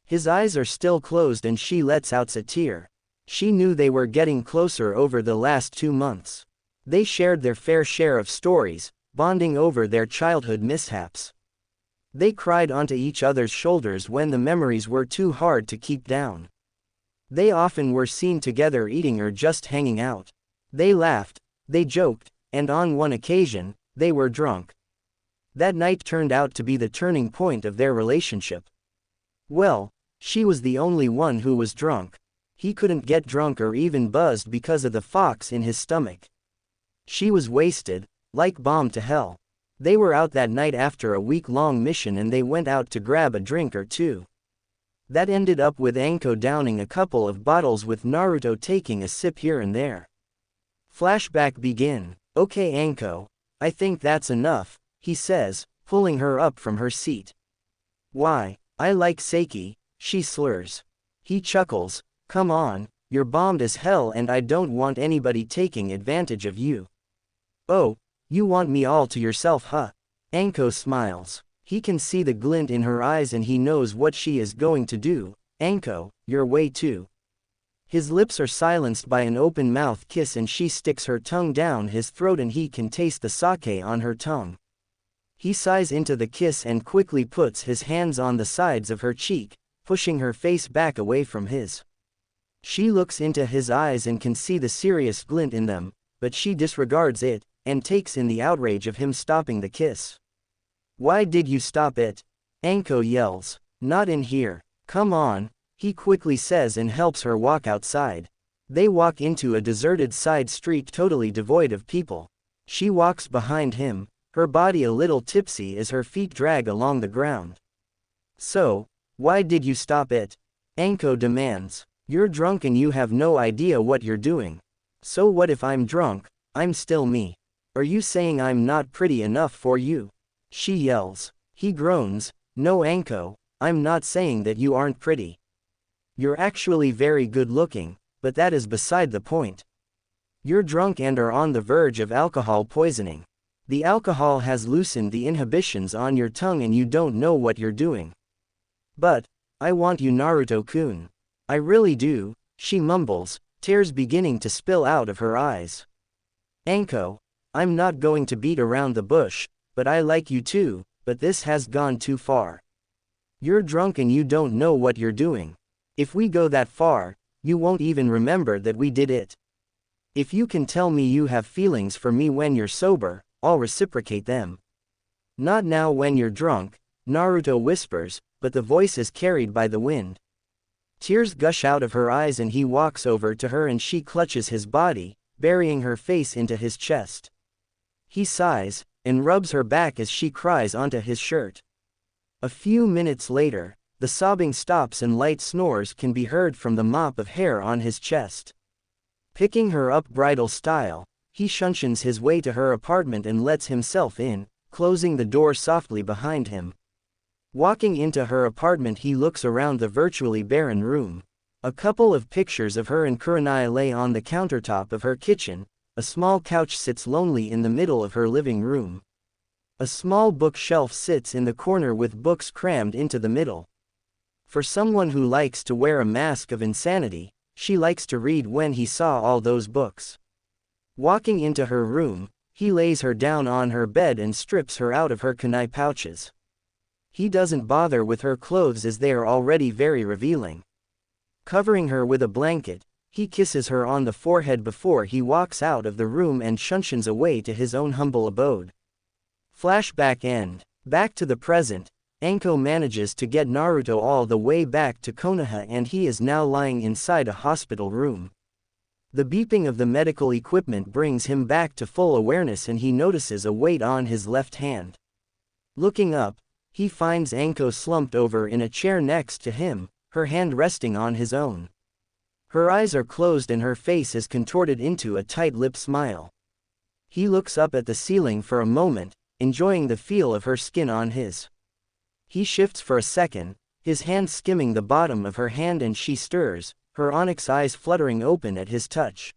His eyes are still closed and she lets out a tear. She knew they were getting closer over the last 2 months. They shared their fair share of stories, bonding over their childhood mishaps. They cried onto each other's shoulders when the memories were too hard to keep down. They often were seen together eating or just hanging out. They laughed, they joked, and on one occasion, they were drunk. That night turned out to be the turning point of their relationship. Well, she was the only one who was drunk. He couldn't get drunk or even buzzed because of the fox in his stomach. She was wasted, like bomb to hell. They were out that night after a week-long mission and they went out to grab a drink or two. That ended up with Anko downing a couple of bottles with Naruto taking a sip here and there. Flashback begin. "Okay Anko, I think that's enough," he says, pulling her up from her seat. "Why, I like sake," she slurs. He chuckles, "Come on, you're bombed as hell and I don't want anybody taking advantage of you." "Oh, you want me all to yourself, huh?" Anko smiles. He can see the glint in her eyes and he knows what she is going to do. "Anko, you're way too." His lips are silenced by an open mouth kiss and she sticks her tongue down his throat and he can taste the sake on her tongue. He sighs into the kiss and quickly puts his hands on the sides of her cheek, pushing her face back away from his. She looks into his eyes and can see the serious glint in them, but she disregards it, and takes in the outrage of him stopping the kiss. "Why did you stop it?" Anko yells. "Not in here. Come on," he quickly says and helps her walk outside. They walk into a deserted side street totally devoid of people. She walks behind him, her body a little tipsy as her feet drag along the ground. "So, why did you stop it?" Anko demands. "You're drunk and you have no idea what you're doing." "So what if I'm drunk? I'm still me. Are you saying I'm not pretty enough for you?" She yells. He groans. "No Anko, I'm not saying that you aren't pretty. You're actually very good looking, but that is beside the point. You're drunk and are on the verge of alcohol poisoning. The alcohol has loosened the inhibitions on your tongue and you don't know what you're doing." "But, I want you Naruto-kun. I really do," she mumbles, tears beginning to spill out of her eyes. "Anko, I'm not going to beat around the bush, but I like you too, but this has gone too far. You're drunk and you don't know what you're doing. If we go that far, you won't even remember that we did it. If you can tell me you have feelings for me when you're sober, I'll reciprocate them. Not now when you're drunk, Naruto whispers, but the voice is carried by the wind. Tears gush out of her eyes and he walks over to her and she clutches his body, burying her face into his chest. He sighs, and rubs her back as she cries onto his shirt. A few minutes later, the sobbing stops and light snores can be heard from the mop of hair on his chest. Picking her up bridal style, he shuntions his way to her apartment and lets himself in, closing the door softly behind him. Walking into her apartment he looks around the virtually barren room. A couple of pictures of her and Kurenai lay on the countertop of her kitchen, a small couch sits lonely in the middle of her living room. A small bookshelf sits in the corner with books crammed into the middle. For someone who likes to wear a mask of insanity, she likes to read when he saw all those books. Walking into her room, he lays her down on her bed and strips her out of her kunai pouches. He doesn't bother with her clothes as they are already very revealing. Covering her with a blanket, he kisses her on the forehead before he walks out of the room and shunshions away to his own humble abode. Flashback end. Back to the present, Anko manages to get Naruto all the way back to Konoha and he is now lying inside a hospital room. The beeping of the medical equipment brings him back to full awareness and he notices a weight on his left hand. Looking up, he finds Anko slumped over in a chair next to him, her hand resting on his own. Her eyes are closed and her face is contorted into a tight-lipped smile. He looks up at the ceiling for a moment, enjoying the feel of her skin on his. He shifts for a second, his hand skimming the bottom of her hand and she stirs, her onyx eyes fluttering open at his touch.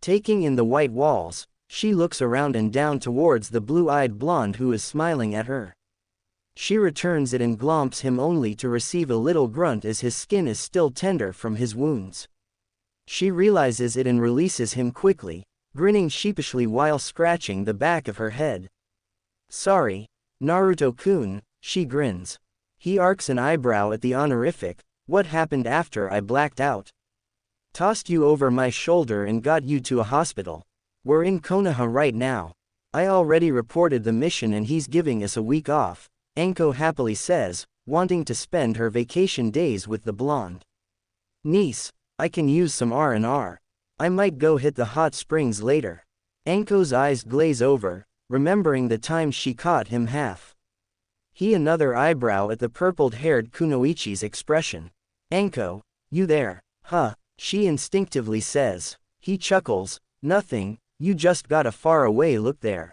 Taking in the white walls, she looks around and down towards the blue-eyed blonde who is smiling at her. She returns it and glomps him only to receive a little grunt as his skin is still tender from his wounds. She realizes it and releases him quickly, grinning sheepishly while scratching the back of her head. Sorry, Naruto-kun, she grins. He arcs an eyebrow at the honorific, what happened after I blacked out? Tossed you over my shoulder and got you to a hospital. We're in Konoha right now. I already reported the mission and he's giving us a week off. Anko happily says, wanting to spend her vacation days with the blonde. Niece, I can use some R&R. I might go hit the hot springs later. Anko's eyes glaze over, remembering the time she caught him half. He another eyebrow at the purpled-haired Kunoichi's expression. Anko, you there? Huh, she instinctively says. He chuckles, nothing, you just got a far-away look there.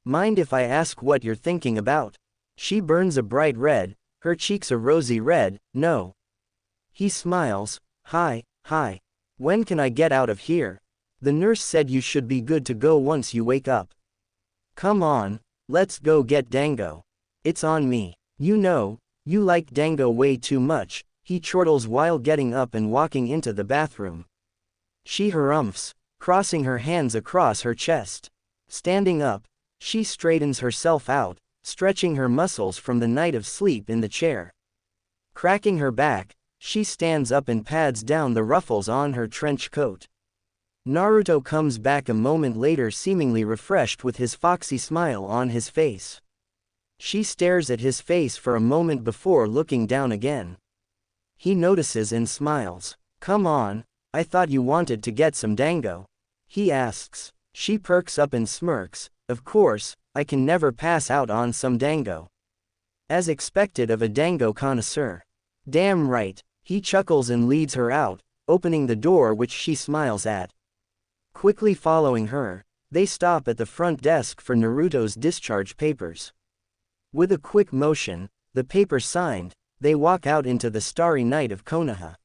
Mind if I ask what you're thinking about? She burns a bright red, her cheeks a rosy red, no. He smiles, hi. When can I get out of here? The nurse said you should be good to go once you wake up. Come on, let's go get Dango. It's on me. You know, you like Dango way too much, he chortles while getting up and walking into the bathroom. She harumphs, crossing her hands across her chest. Standing up, she straightens herself out, stretching her muscles from the night of sleep in the chair. Cracking her back, she stands up and pads down the ruffles on her trench coat. Naruto comes back a moment later seemingly refreshed with his foxy smile on his face. She stares at his face for a moment before looking down again. He notices and smiles. Come on, I thought you wanted to get some Dango. He asks. She perks up and smirks, of course, I can never pass out on some Dango. As expected of a Dango connoisseur. Damn right, he chuckles and leads her out, opening the door which she smiles at. Quickly following her, they stop at the front desk for Naruto's discharge papers. With a quick motion, the papers signed, they walk out into the starry night of Konoha.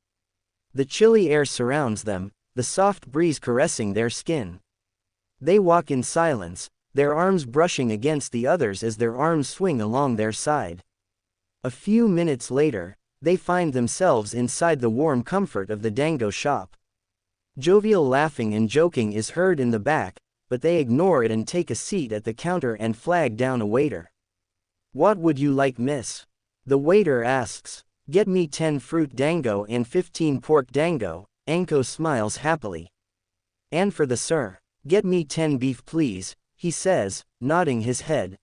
The chilly air surrounds them, the soft breeze caressing their skin. They walk in silence, their arms brushing against the others as their arms swing along their side. A few minutes later, they find themselves inside the warm comfort of the Dango shop. Jovial laughing and joking is heard in the back, but they ignore it and take a seat at the counter and flag down a waiter. What would you like, miss? The waiter asks. Get me 10 fruit Dango and 15 pork Dango, Anko smiles happily. And for the sir, get me 10 beef please, he says, nodding his head.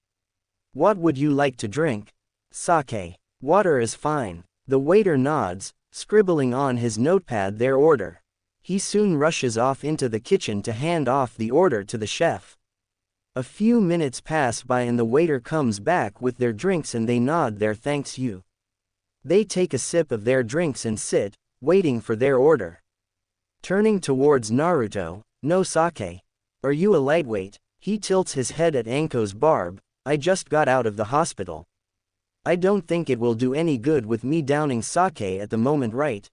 What would you like to drink? Sake. Water is fine. The waiter nods, scribbling on his notepad their order. He soon rushes off into the kitchen to hand off the order to the chef. A few minutes pass by and the waiter comes back with their drinks and they nod their thanks you. They take a sip of their drinks and sit, waiting for their order. Turning towards Naruto, no sake. Are you a lightweight? He tilts his head at Anko's barb. I just got out of the hospital. I don't think it will do any good with me downing sake at the moment, right?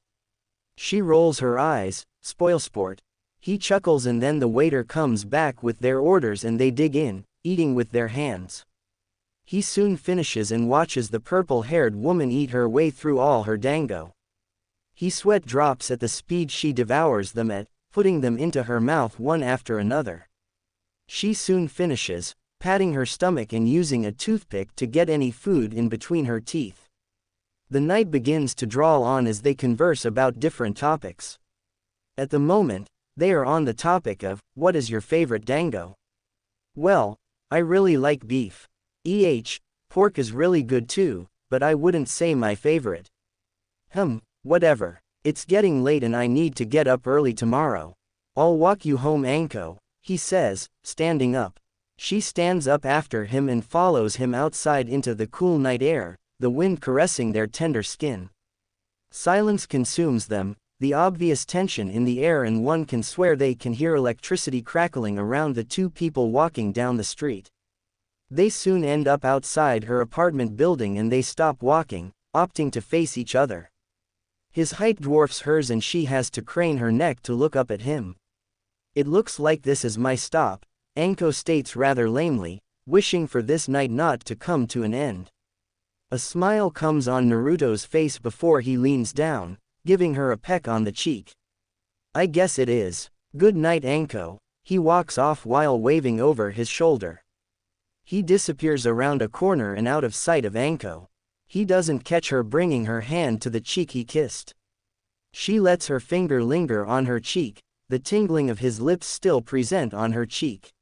She rolls her eyes, spoilsport. He chuckles and then the waiter comes back with their orders and they dig in, eating with their hands. He soon finishes and watches the purple-haired woman eat her way through all her dango. He sweat drops at the speed she devours them at, putting them into her mouth one after another. She soon finishes, patting her stomach and using a toothpick to get any food in between her teeth. The night begins to draw on as they converse about different topics. At the moment, they are on the topic of, what is your favorite dango? Well, I really like beef. Pork is really good too, but I wouldn't say my favorite. Whatever. It's getting late and I need to get up early tomorrow. I'll walk you home, Anko, he says, standing up. She stands up after him and follows him outside into the cool night air, the wind caressing their tender skin. Silence consumes them, the obvious tension in the air, and one can swear they can hear electricity crackling around the two people walking down the street. They soon end up outside her apartment building and they stop walking, opting to face each other. His height dwarfs hers and she has to crane her neck to look up at him. It looks like this is my stop, Anko states rather lamely, wishing for this night not to come to an end. A smile comes on Naruto's face before he leans down, giving her a peck on the cheek. I guess it is. Good night, Anko. He walks off while waving over his shoulder. He disappears around a corner and out of sight of Anko. He doesn't catch her bringing her hand to the cheek he kissed. She lets her finger linger on her cheek, the tingling of his lips still present on her cheek.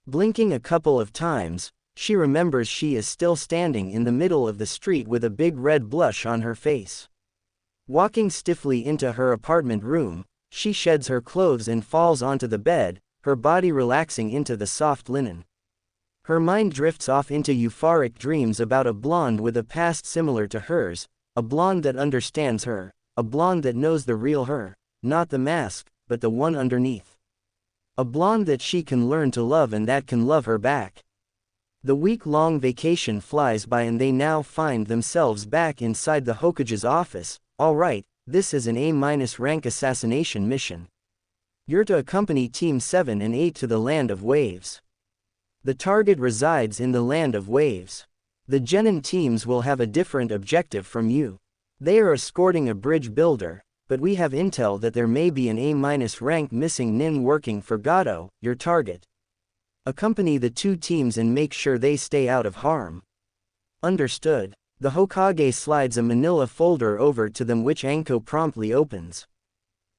Blinking a couple of times, she remembers she is still standing in the middle of the street with a big red blush on her face. Walking stiffly into her apartment room, she sheds her clothes and falls onto the bed, her body relaxing into the soft linen. Her mind drifts off into euphoric dreams about a blonde with a past similar to hers, a blonde that understands her, a blonde that knows the real her, not the mask, but the one underneath. A blonde that she can learn to love and that can love her back. The week-long vacation flies by and they now find themselves back inside the Hokage's office. Alright, this is an A- rank assassination mission. You're to accompany Team 7 and 8 to the Land of Waves. The target resides in the Land of Waves. The Genin teams will have a different objective from you. They are escorting a bridge builder, but we have intel that there may be an A- rank missing nin working for Gato, your target. Accompany the two teams and make sure they stay out of harm. Understood. The Hokage slides a manila folder over to them which Anko promptly opens.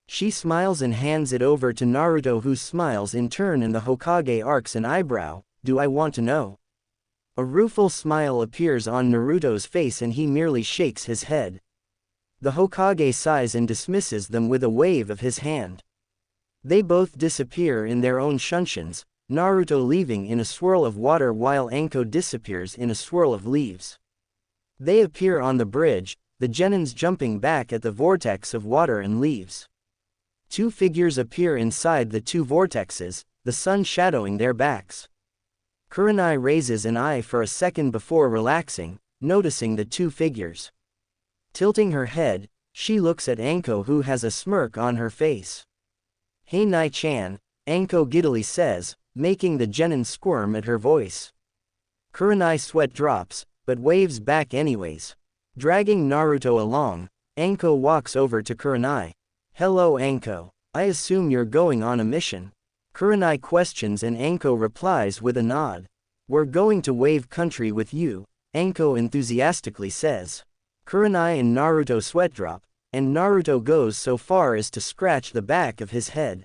She smiles and hands it over to Naruto, who smiles in turn, and the Hokage arcs an eyebrow. Do I want to know? A rueful smile appears on Naruto's face and he merely shakes his head. The Hokage sighs and dismisses them with a wave of his hand. They both disappear in their own shunshuns, Naruto leaving in a swirl of water while Anko disappears in a swirl of leaves. They appear on the bridge, the Genins jumping back at the vortex of water and leaves. Two figures appear inside the two vortexes, the sun shadowing their backs. Kurenai raises an eye for a second before relaxing, noticing the two figures. Tilting her head, she looks at Anko, who has a smirk on her face. Hey Nai-chan, Anko giddily says, making the Genin squirm at her voice. Kurenai sweat drops, but waves back anyways. Dragging Naruto along, Anko walks over to Kurenai. Hello Anko, I assume you're going on a mission? Kurenai questions and Anko replies with a nod. We're going to Wave Country with you, Anko enthusiastically says. Kurenai and Naruto sweat drop, and Naruto goes so far as to scratch the back of his head.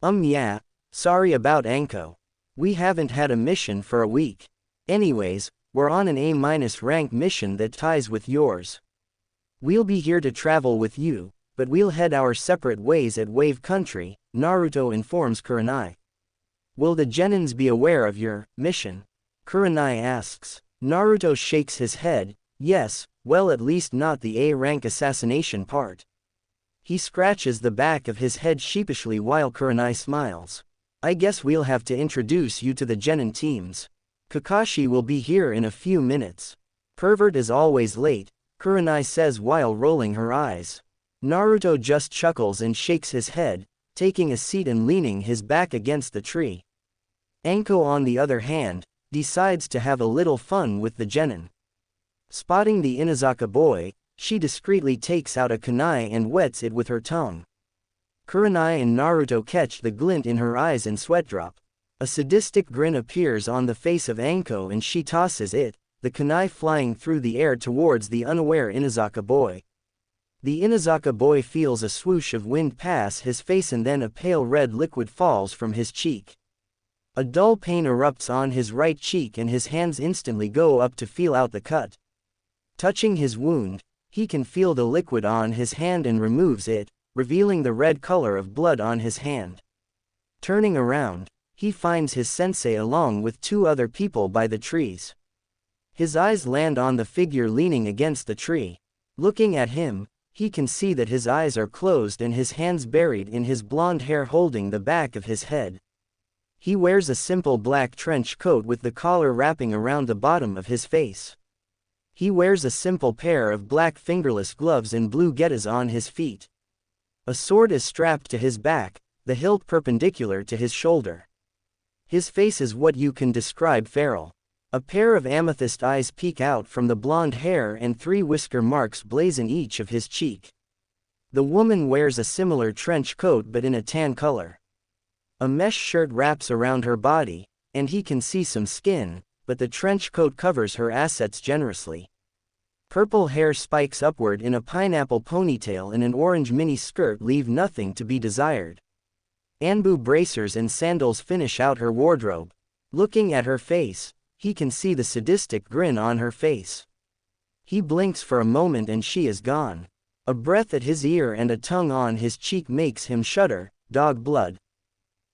Yeah, sorry about Anko. We haven't had a mission for a week. Anyways, we're on an A- rank mission that ties with yours. We'll be here to travel with you, but we'll head our separate ways at Wave Country, Naruto informs Kurenai. Will the Genins be aware of your mission? Kurenai asks. Naruto shakes his head, yes, well at least not the A-rank assassination part. He scratches the back of his head sheepishly while Kurenai smiles. I guess we'll have to introduce you to the Genin teams. Kakashi will be here in a few minutes. Pervert is always late, Kurenai says while rolling her eyes. Naruto just chuckles and shakes his head, taking a seat and leaning his back against the tree. Anko on the other hand, decides to have a little fun with the Genin. Spotting the Inazaka boy, she discreetly takes out a kunai and wets it with her tongue. Kurenai and Naruto catch the glint in her eyes and sweat drop. A sadistic grin appears on the face of Anko and she tosses it, the kunai flying through the air towards the unaware Inazaka boy. The Inazaka boy feels a swoosh of wind pass his face and then a pale red liquid falls from his cheek. A dull pain erupts on his right cheek and his hands instantly go up to feel out the cut. Touching his wound, he can feel the liquid on his hand and removes it, revealing the red color of blood on his hand. Turning around, he finds his sensei along with two other people by the trees. His eyes land on the figure leaning against the tree. Looking at him, he can see that his eyes are closed and his hands buried in his blonde hair holding the back of his head. He wears a simple black trench coat with the collar wrapping around the bottom of his face. He wears a simple pair of black fingerless gloves and blue getas on his feet. A sword is strapped to his back, the hilt perpendicular to his shoulder. His face is what you can describe feral. A pair of amethyst eyes peek out from the blonde hair and 3 whisker marks blaze in each of his cheek. The woman wears a similar trench coat but in a tan color. A mesh shirt wraps around her body, and he can see some skin, but the trench coat covers her assets generously. Purple hair spikes upward in a pineapple ponytail and an orange mini skirt leave nothing to be desired. Anbu bracers and sandals finish out her wardrobe. Looking at her face, he can see the sadistic grin on her face. He blinks for a moment and she is gone. A breath at his ear and a tongue on his cheek makes him shudder. Dog blood.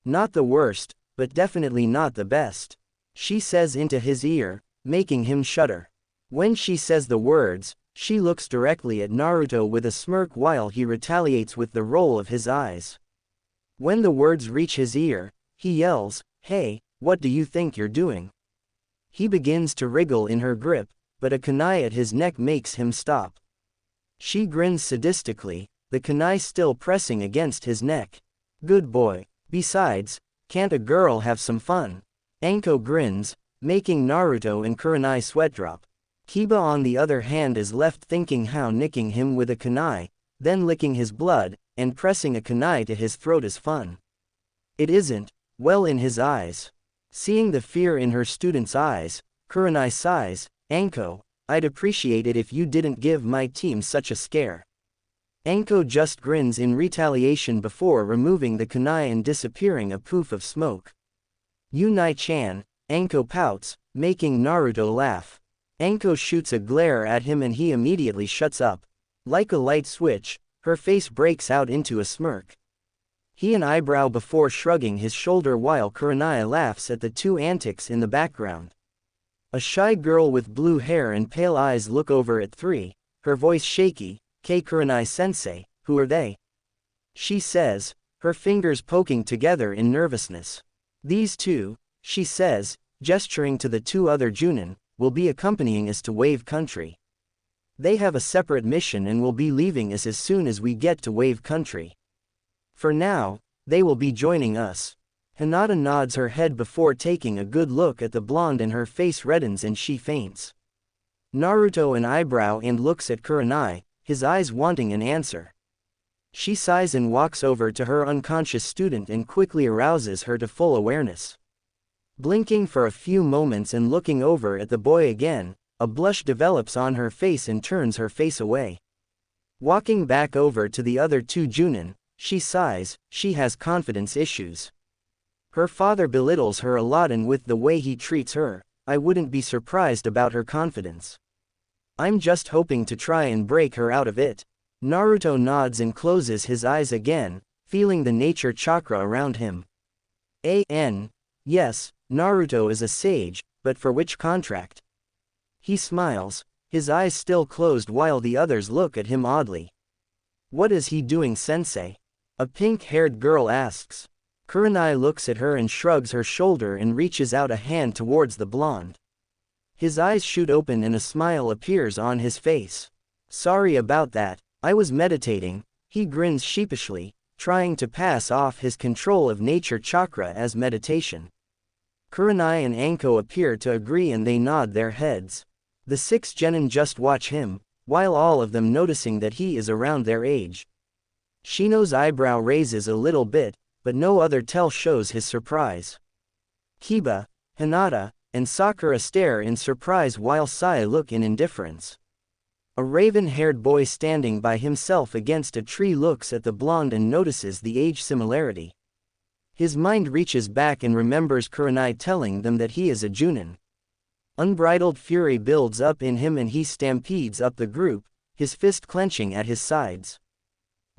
Not the worst, but definitely not the best, she says into his ear, making him shudder. When she says the words, she looks directly at Naruto with a smirk while he retaliates with the roll of his eyes. When the words reach his ear, he yells, "Hey, what do you think you're doing?" He begins to wriggle in her grip, but a kunai at his neck makes him stop. She grins sadistically, the kunai still pressing against his neck. Good boy. Besides, can't a girl have some fun? Anko grins, making Naruto and Kurenai sweat drop. Kiba on the other hand is left thinking how nicking him with a kunai, then licking his blood, and pressing a kunai to his throat is fun. It isn't, well in his eyes. Seeing the fear in her student's eyes, Kurenai sighs, Anko, I'd appreciate it if you didn't give my team such a scare. Anko just grins in retaliation before removing the kunai and disappearing a poof of smoke. Unai-chan, Anko pouts, making Naruto laugh. Anko shoots a glare at him and he immediately shuts up. Like a light switch, her face breaks out into a smirk. He an eyebrow before shrugging his shoulder while Kurenai laughs at the two antics in the background. A shy girl with blue hair and pale eyes look over at 3, her voice shaky. Kurenai-sensei, who are they? She says, her fingers poking together in nervousness. These two, she says, gesturing to the 2 other Junin, will be accompanying us to Wave Country. They have a separate mission and will be leaving us as soon as we get to Wave Country. For now, they will be joining us. Hinata nods her head before taking a good look at the blonde and her face reddens and she faints. Naruto an eyebrow and looks at Kurenai, his eyes wanting an answer. She sighs and walks over to her unconscious student and quickly arouses her to full awareness. Blinking for a few moments and looking over at the boy again, a blush develops on her face and turns her face away. Walking back over to the other 2 Junin, she sighs, she has confidence issues. Her father belittles her a lot, and with the way he treats her, I wouldn't be surprised about her confidence. I'm just hoping to try and break her out of it. Naruto nods and closes his eyes again, feeling the nature chakra around him. Yes, Naruto is a sage, but for which contract? He smiles, his eyes still closed while the others look at him oddly. What is he doing, sensei? A pink-haired girl asks. Kurenai looks at her and shrugs her shoulder and reaches out a hand towards the blonde. His eyes shoot open and a smile appears on his face. Sorry about that, I was meditating, he grins sheepishly, trying to pass off his control of nature chakra as meditation. Kurenai and Anko appear to agree and they nod their heads. The 6 genin just watch him, while all of them noticing that he is around their age. Shino's eyebrow raises a little bit, but no other tell shows his surprise. Kiba, Hinata, and Sakura stare in surprise while Sai look in indifference. A raven-haired boy standing by himself against a tree looks at the blonde and notices the age similarity. His mind reaches back and remembers Kurenai telling them that he is a Junin. Unbridled fury builds up in him and he stampedes up the group, his fist clenching at his sides.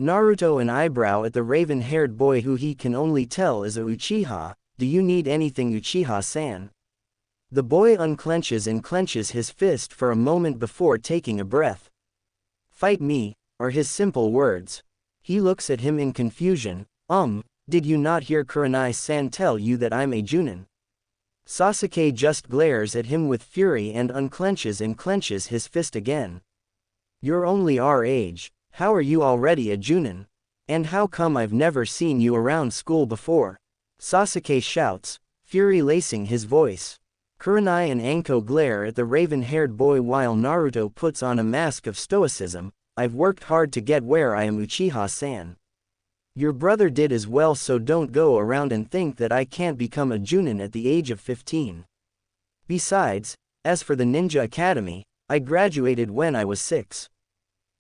Naruto an eyebrow at the raven-haired boy who he can only tell is a Uchiha. Do you need anything, Uchiha-san? The boy unclenches and clenches his fist for a moment before taking a breath. Fight me, are his simple words. He looks at him in confusion. Did you not hear Kurenai-san tell you that I'm a Junin? Sasuke just glares at him with fury and unclenches and clenches his fist again. You're only our age, how are you already a Junin? And how come I've never seen you around school before? Sasuke shouts, fury lacing his voice. Kurenai and Anko glare at the raven-haired boy while Naruto puts on a mask of stoicism. I've worked hard to get where I am, Uchiha-san. Your brother did as well, so don't go around and think that I can't become a Junin at the age of 15. Besides, as for the Ninja Academy, I graduated when I was 6.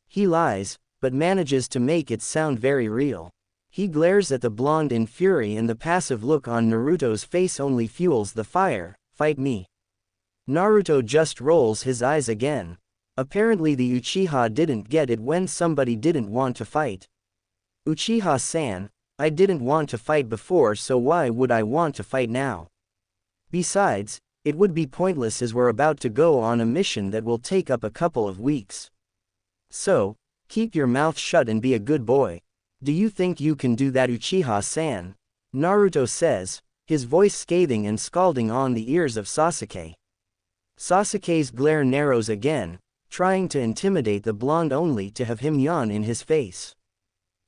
He lies, but manages to make it sound very real. He glares at the blonde in fury and the passive look on Naruto's face only fuels the fire. Fight me. Naruto just rolls his eyes again. Apparently the Uchiha didn't get it when somebody didn't want to fight. Uchiha-san, I didn't want to fight before, so why would I want to fight now? Besides, it would be pointless as we're about to go on a mission that will take up a couple of weeks. So, keep your mouth shut and be a good boy. Do you think you can do that, Uchiha-san? Naruto says, his voice scathing and scalding on the ears of Sasuke. Sasuke's glare narrows again, trying to intimidate the blonde only to have him yawn in his face.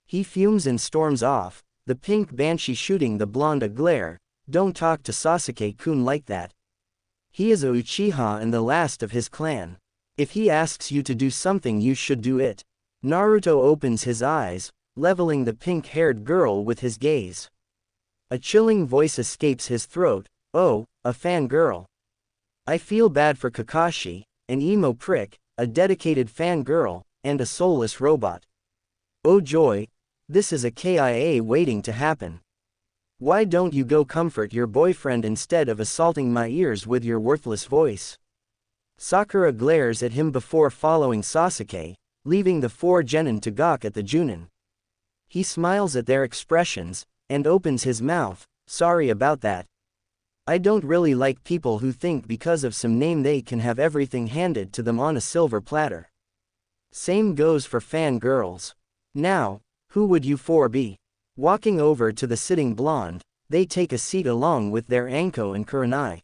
He fumes and storms off, the pink banshee shooting the blonde a glare. Don't talk to Sasuke-kun like that. He is a Uchiha and the last of his clan. If he asks you to do something, you should do it. Naruto opens his eyes, leveling the pink-haired girl with his gaze. A chilling voice escapes his throat. Oh, a fangirl. I feel bad for Kakashi, an emo prick, a dedicated fangirl, and a soulless robot. Oh joy, this is a KIA waiting to happen. Why don't you go comfort your boyfriend instead of assaulting my ears with your worthless voice? Sakura glares at him before following Sasuke, leaving the 4 genin to gawk at the Junin. He smiles at their expressions, and opens his mouth. Sorry about that. I don't really like people who think because of some name they can have everything handed to them on a silver platter. Same goes for fangirls. Now, who would you 4 be? Walking over to the sitting blonde, they take a seat along with their Anko and Kurenai.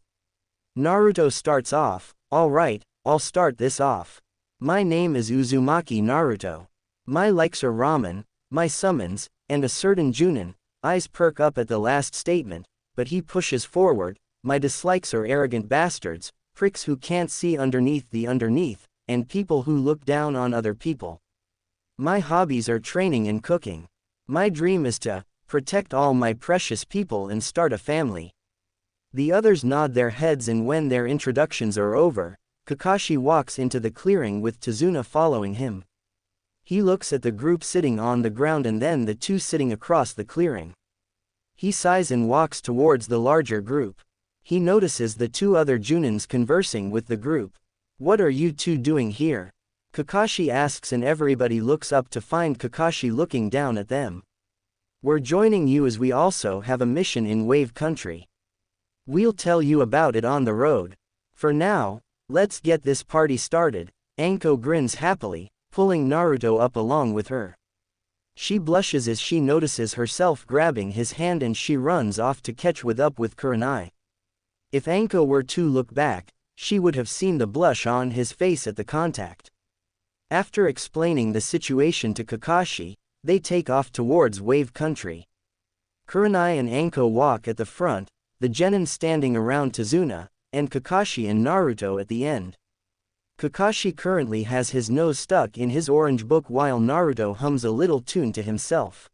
Naruto starts off. Alright, I'll start this off. My name is Uzumaki Naruto. My likes are ramen, my summons, and a certain Junin. Eyes perk up at the last statement, but he pushes forward. My dislikes are arrogant bastards, pricks who can't see underneath the underneath, and people who look down on other people. My hobbies are training and cooking. My dream is to protect all my precious people and start a family. The others nod their heads, and when their introductions are over, Kakashi walks into the clearing with Tazuna following him. He looks at the group sitting on the ground and then the 2 sitting across the clearing. He sighs and walks towards the larger group. He notices the two other Junins conversing with the group. What are you two doing here? Kakashi asks and everybody looks up to find Kakashi looking down at them. We're joining you as we also have a mission in Wave Country. We'll tell you about it on the road. For now, let's get this party started. Anko grins happily, pulling Naruto up along with her. She blushes as she notices herself grabbing his hand and she runs off to catch up with Kurenai. If Anko were to look back, she would have seen the blush on his face at the contact. After explaining the situation to Kakashi, they take off towards Wave Country. Kurenai and Anko walk at the front, the genin standing around Tazuna, and Kakashi and Naruto at the end. Kakashi currently has his nose stuck in his orange book while Naruto hums a little tune to himself.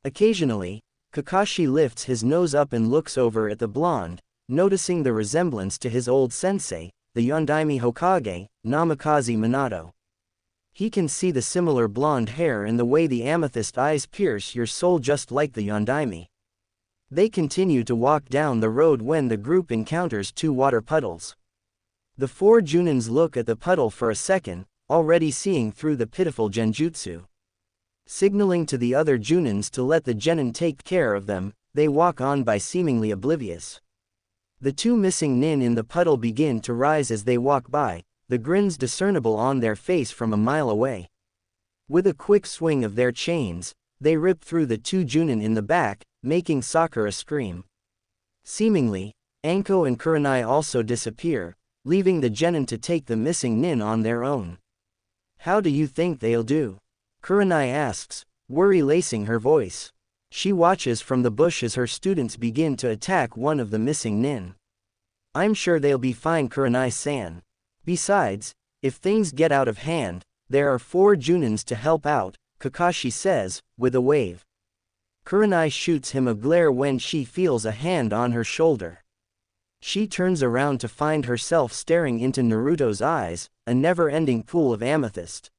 Occasionally, Kakashi lifts his nose up and looks over at the blonde, noticing the resemblance to his old sensei, the Yondaime Hokage, Namikaze Minato. He can see the similar blonde hair and the way the amethyst eyes pierce your soul just like the Yondaime. They continue to walk down the road when the group encounters two water puddles. The four Junins look at the puddle for a second, already seeing through the pitiful genjutsu. Signaling to the other Junins to let the genin take care of them, they walk on by seemingly oblivious. The two missing nin in the puddle begin to rise as they walk by, the grins discernible on their face from a mile away. With a quick swing of their chains, they rip through the two Junin in the back, making Sakura scream. Seemingly, Anko and Kurenai also disappear, leaving the genin to take the missing nin on their own. How do you think they'll do? Kurenai asks, worry lacing her voice. She watches from the bush as her students begin to attack one of the missing nin. I'm sure they'll be fine, Kurenai-san. Besides, if things get out of hand, there are four Junins to help out, Kakashi says, with a wave. Kurenai shoots him a glare when she feels a hand on her shoulder. She turns around to find herself staring into Naruto's eyes, a never-ending pool of amethyst.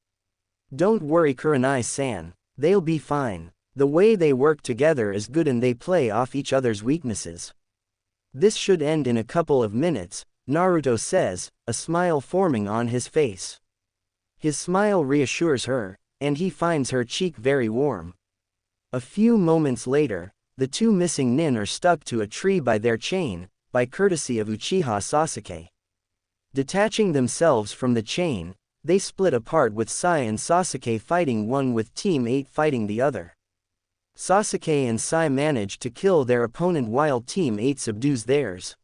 Don't worry, Kurenai-san, they'll be fine. The way they work together is good and they play off each other's weaknesses. This should end in a couple of minutes, Naruto says, a smile forming on his face. His smile reassures her, and he finds her cheek very warm. A few moments later, the two missing nin are stuck to a tree by their chain, by courtesy of Uchiha Sasuke. Detaching themselves from the chain, they split apart with Sai and Sasuke fighting one with Team 8 fighting the other. Sasuke and Sai manage to kill their opponent while Team 8 subdues theirs.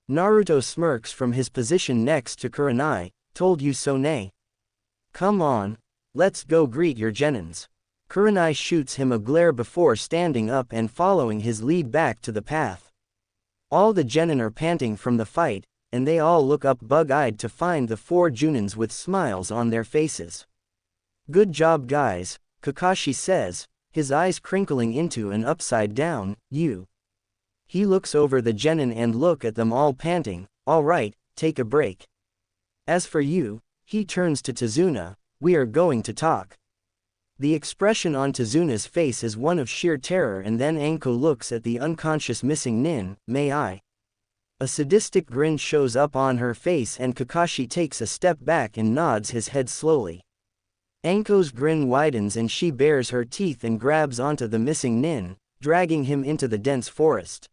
Naruto smirks from his position next to Kurenai, told you so ne? Come on, let's go greet your genins. Kurenai shoots him a glare before standing up and following his lead back to the path. All the genin are panting from the fight, and they all look up bug-eyed to find the four Junins with smiles on their faces. Good job guys, Kakashi says, his eyes crinkling into an upside down U. He looks over the genin and look at them all panting, all right, take a break. As for you, he turns to Tazuna, we are going to talk. The expression on Tazuna's face is one of sheer terror and then Anko looks at the unconscious missing nin, may I? A sadistic grin shows up on her face and Kakashi takes a step back and nods his head slowly. Anko's grin widens and she bares her teeth and grabs onto the missing nin, dragging him into the dense forest.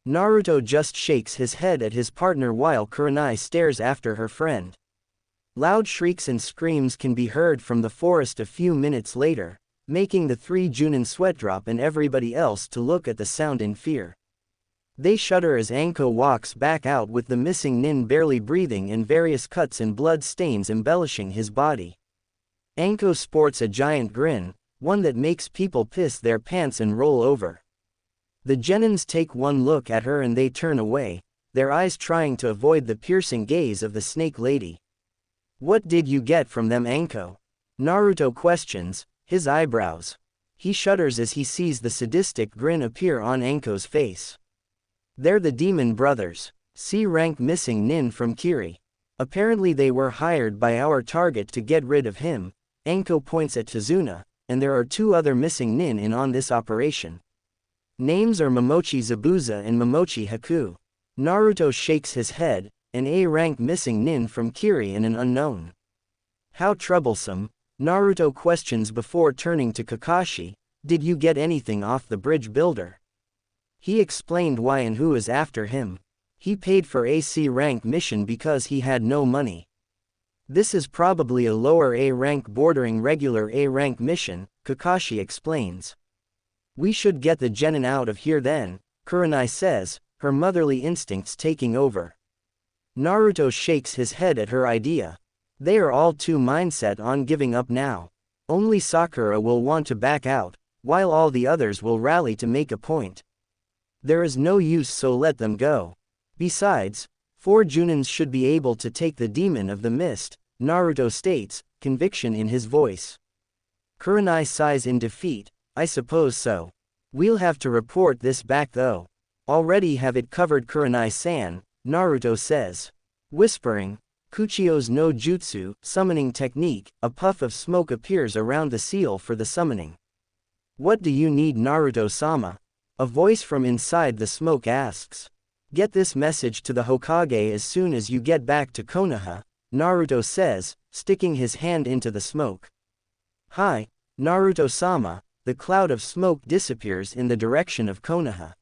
Naruto just shakes his head at his partner while Kurenai stares after her friend. Loud shrieks and screams can be heard from the forest a few minutes later, making the three Junin sweatdrop and everybody else to look at the sound in fear. They shudder as Anko walks back out with the missing nin barely breathing and various cuts and blood stains embellishing his body. Anko sports a giant grin, one that makes people piss their pants and roll over. The genins take one look at her and they turn away, their eyes trying to avoid the piercing gaze of the snake lady. What did you get from them, Anko? Naruto questions, his eyebrows. He shudders as he sees the sadistic grin appear on Anko's face. They're the demon brothers, C-rank missing nin from Kiri. Apparently they were hired by our target to get rid of him, Anko points at Tazuna, and there are two other missing nin in on this operation. Names are Momochi Zabuza and Momochi Haku. Naruto shakes his head, an A-rank missing nin from Kiri and an unknown. How troublesome, Naruto questions before turning to Kakashi, did you get anything off the bridge builder? He explained why and who is after him. He paid for a C-rank mission because he had no money. This is probably a lower A-rank bordering regular A-rank mission, Kakashi explains. We should get the genin out of here then, Kurenai says, her motherly instincts taking over. Naruto shakes his head at her idea. They are all too mindset on giving up now. Only Sakura will want to back out, while all the others will rally to make a point. There is no use, so let them go. Besides, 4 Junins should be able to take the demon of the mist, Naruto states, conviction in his voice. Kurenai sighs in defeat, I suppose so. We'll have to report this back though. Already have it covered, Kurenai-san, Naruto says. Whispering, Kuchio's no jutsu, summoning technique, a puff of smoke appears around the seal for the summoning. What do you need, Naruto-sama? A voice from inside the smoke asks. Get this message to the Hokage as soon as you get back to Konoha, Naruto says, sticking his hand into the smoke. Hi, Naruto-sama, the cloud of smoke disappears in the direction of Konoha.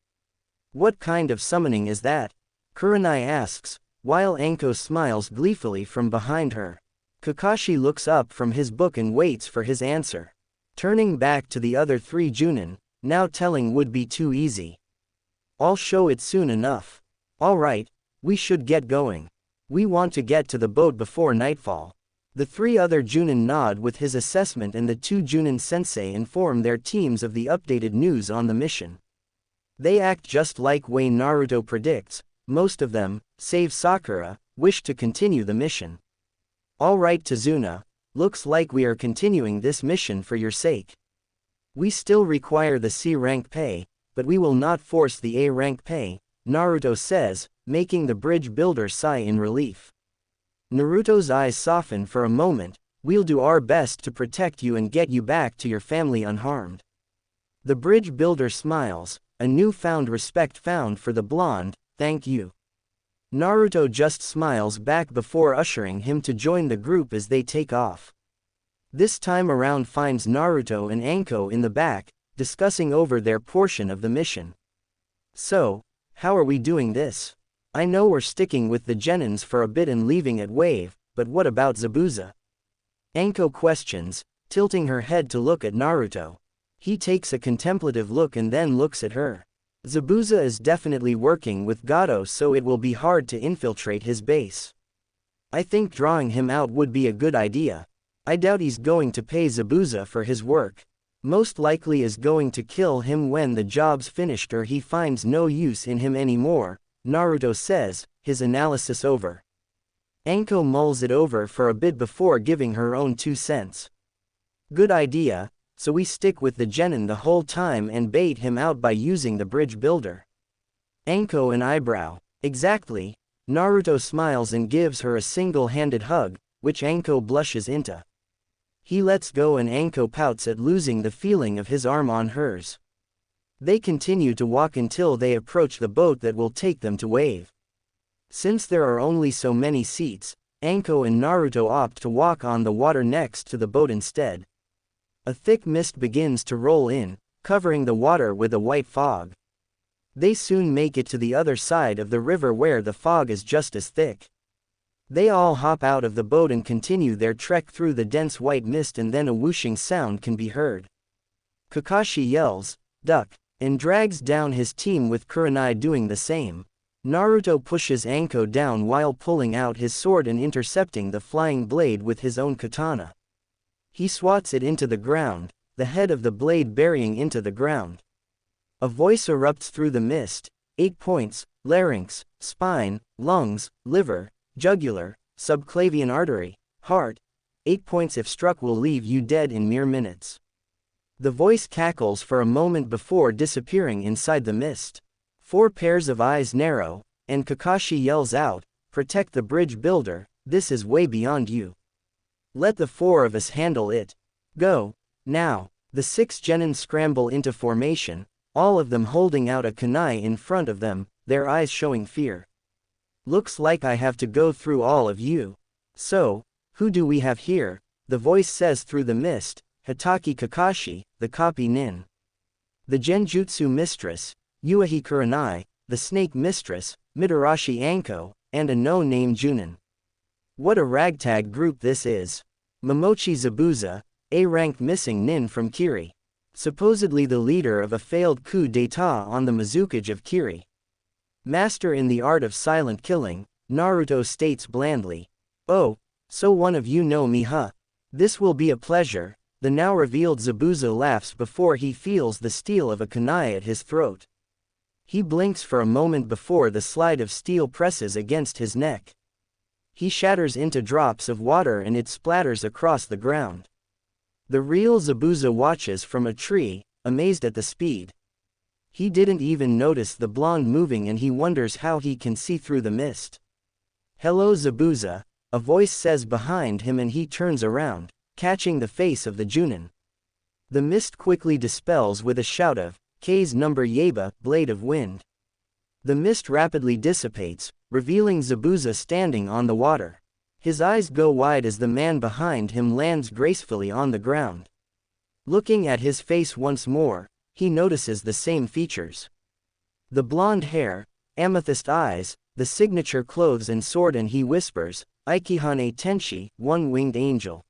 What kind of summoning is that? Kurenai asks, while Anko smiles gleefully from behind her. Kakashi looks up from his book and waits for his answer. Turning back to the other 3 Junin, now telling would be too easy. I'll show it soon enough. Alright, we should get going. We want to get to the boat before nightfall. The 3 other Junin nod with his assessment and the 2 Junin sensei inform their teams of the updated news on the mission. They act just like way Naruto predicts, most of them, save Sakura, wish to continue the mission. Alright Tazuna, looks like we are continuing this mission for your sake. We still require the C-rank pay, but we will not force the A-rank pay, Naruto says, making the bridge builder sigh in relief. Naruto's eyes soften for a moment, we'll do our best to protect you and get you back to your family unharmed. The bridge builder smiles, a newfound respect found for the blonde, thank you. Naruto just smiles back before ushering him to join the group as they take off. This time around finds Naruto and Anko in the back, discussing over their portion of the mission. So, how are we doing this? I know we're sticking with the genins for a bit and leaving at Wave, but what about Zabuza? Anko questions, tilting her head to look at Naruto. He takes a contemplative look and then looks at her. Zabuza is definitely working with Gato, so it will be hard to infiltrate his base. I think drawing him out would be a good idea. I doubt he's going to pay Zabuza for his work. Most likely is going to kill him when the job's finished or he finds no use in him anymore, Naruto says, his analysis over. Anko mulls it over for a bit before giving her own 2 cents. Good idea, so we stick with the genin the whole time and bait him out by using the bridge builder. Anko an eyebrow. Exactly. Naruto smiles and gives her a single-handed hug, which Anko blushes into. He lets go and Anko pouts at losing the feeling of his arm on hers. They continue to walk until they approach the boat that will take them to Wave. Since there are only so many seats, Anko and Naruto opt to walk on the water next to the boat instead. A thick mist begins to roll in, covering the water with a white fog. They soon make it to the other side of the river where the fog is just as thick. They all hop out of the boat and continue their trek through the dense white mist, and then a whooshing sound can be heard. Kakashi yells, "Duck," and drags down his team with Kurenai doing the same. Naruto pushes Anko down while pulling out his sword and intercepting the flying blade with his own katana. He swats it into the ground, the head of the blade burying into the ground. A voice erupts through the mist, 8 points, larynx, spine, lungs, liver, jugular, subclavian artery, heart. 8 points if struck will leave you dead in mere minutes. The voice cackles for a moment before disappearing inside the mist. 4 pairs of eyes narrow, and Kakashi yells out, "Protect the bridge builder, this is way beyond you. Let the 4 of us handle it. Go, now." The 6 genin scramble into formation, all of them holding out a kunai in front of them, their eyes showing fear. Looks like I have to go through all of you. So, who do we have here? The voice says through the mist, Hitaki Kakashi, the copy nin. The Genjutsu mistress, Yuahi Kurenai, the snake mistress, Mitarashi Anko, and a no named Junin. What a ragtag group this is. Momochi Zabuza, A-rank missing nin from Kiri. Supposedly the leader of a failed coup d'état on the Mizukage of Kiri. Master in the art of silent killing, Naruto states blandly. Oh, so one of you know me, huh? This will be a pleasure. The now revealed Zabuza laughs before he feels the steel of a kunai at his throat. He blinks for a moment before the slide of steel presses against his neck. He shatters into drops of water and it splatters across the ground. The real Zabuza watches from a tree, amazed at the speed. He didn't even notice the blonde moving and he wonders how he can see through the mist. Hello Zabuza, a voice says behind him and he turns around, catching the face of the Junin. The mist quickly dispels with a shout of, K's number Yeba, blade of wind. The mist rapidly dissipates, revealing Zabuza standing on the water. His eyes go wide as the man behind him lands gracefully on the ground. Looking at his face once more, he notices the same features. The blonde hair, amethyst eyes, the signature clothes and sword, and he whispers, Ikihane Tenshi, one-winged angel.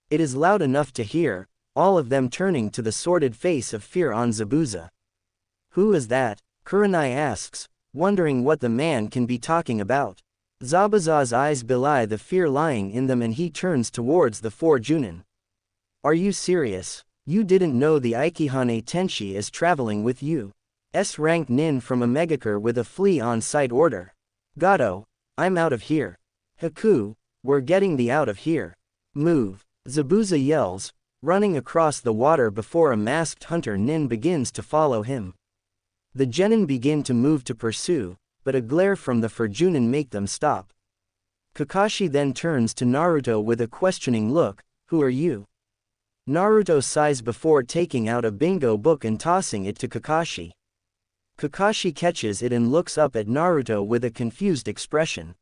It is loud enough to hear, all of them turning to the sordid face of fear on Zabuza. Who is that? Kurenai asks, wondering what the man can be talking about. Zabuza's eyes belie the fear lying in them and he turns towards the four Junin. Are you serious? You didn't know the Ikihane Tenshi is traveling with you? S-rank nin from a megakure with a flea on sight order. Gato, I'm out of here. Haku, we're getting the out of here. Move. Zabuza yells, running across the water before a masked hunter nin begins to follow him. The genin begin to move to pursue, but a glare from the Junin make them stop. Kakashi then turns to Naruto with a questioning look, who are you? Naruto sighs before taking out a bingo book and tossing it to Kakashi. Kakashi catches it and looks up at Naruto with a confused expression.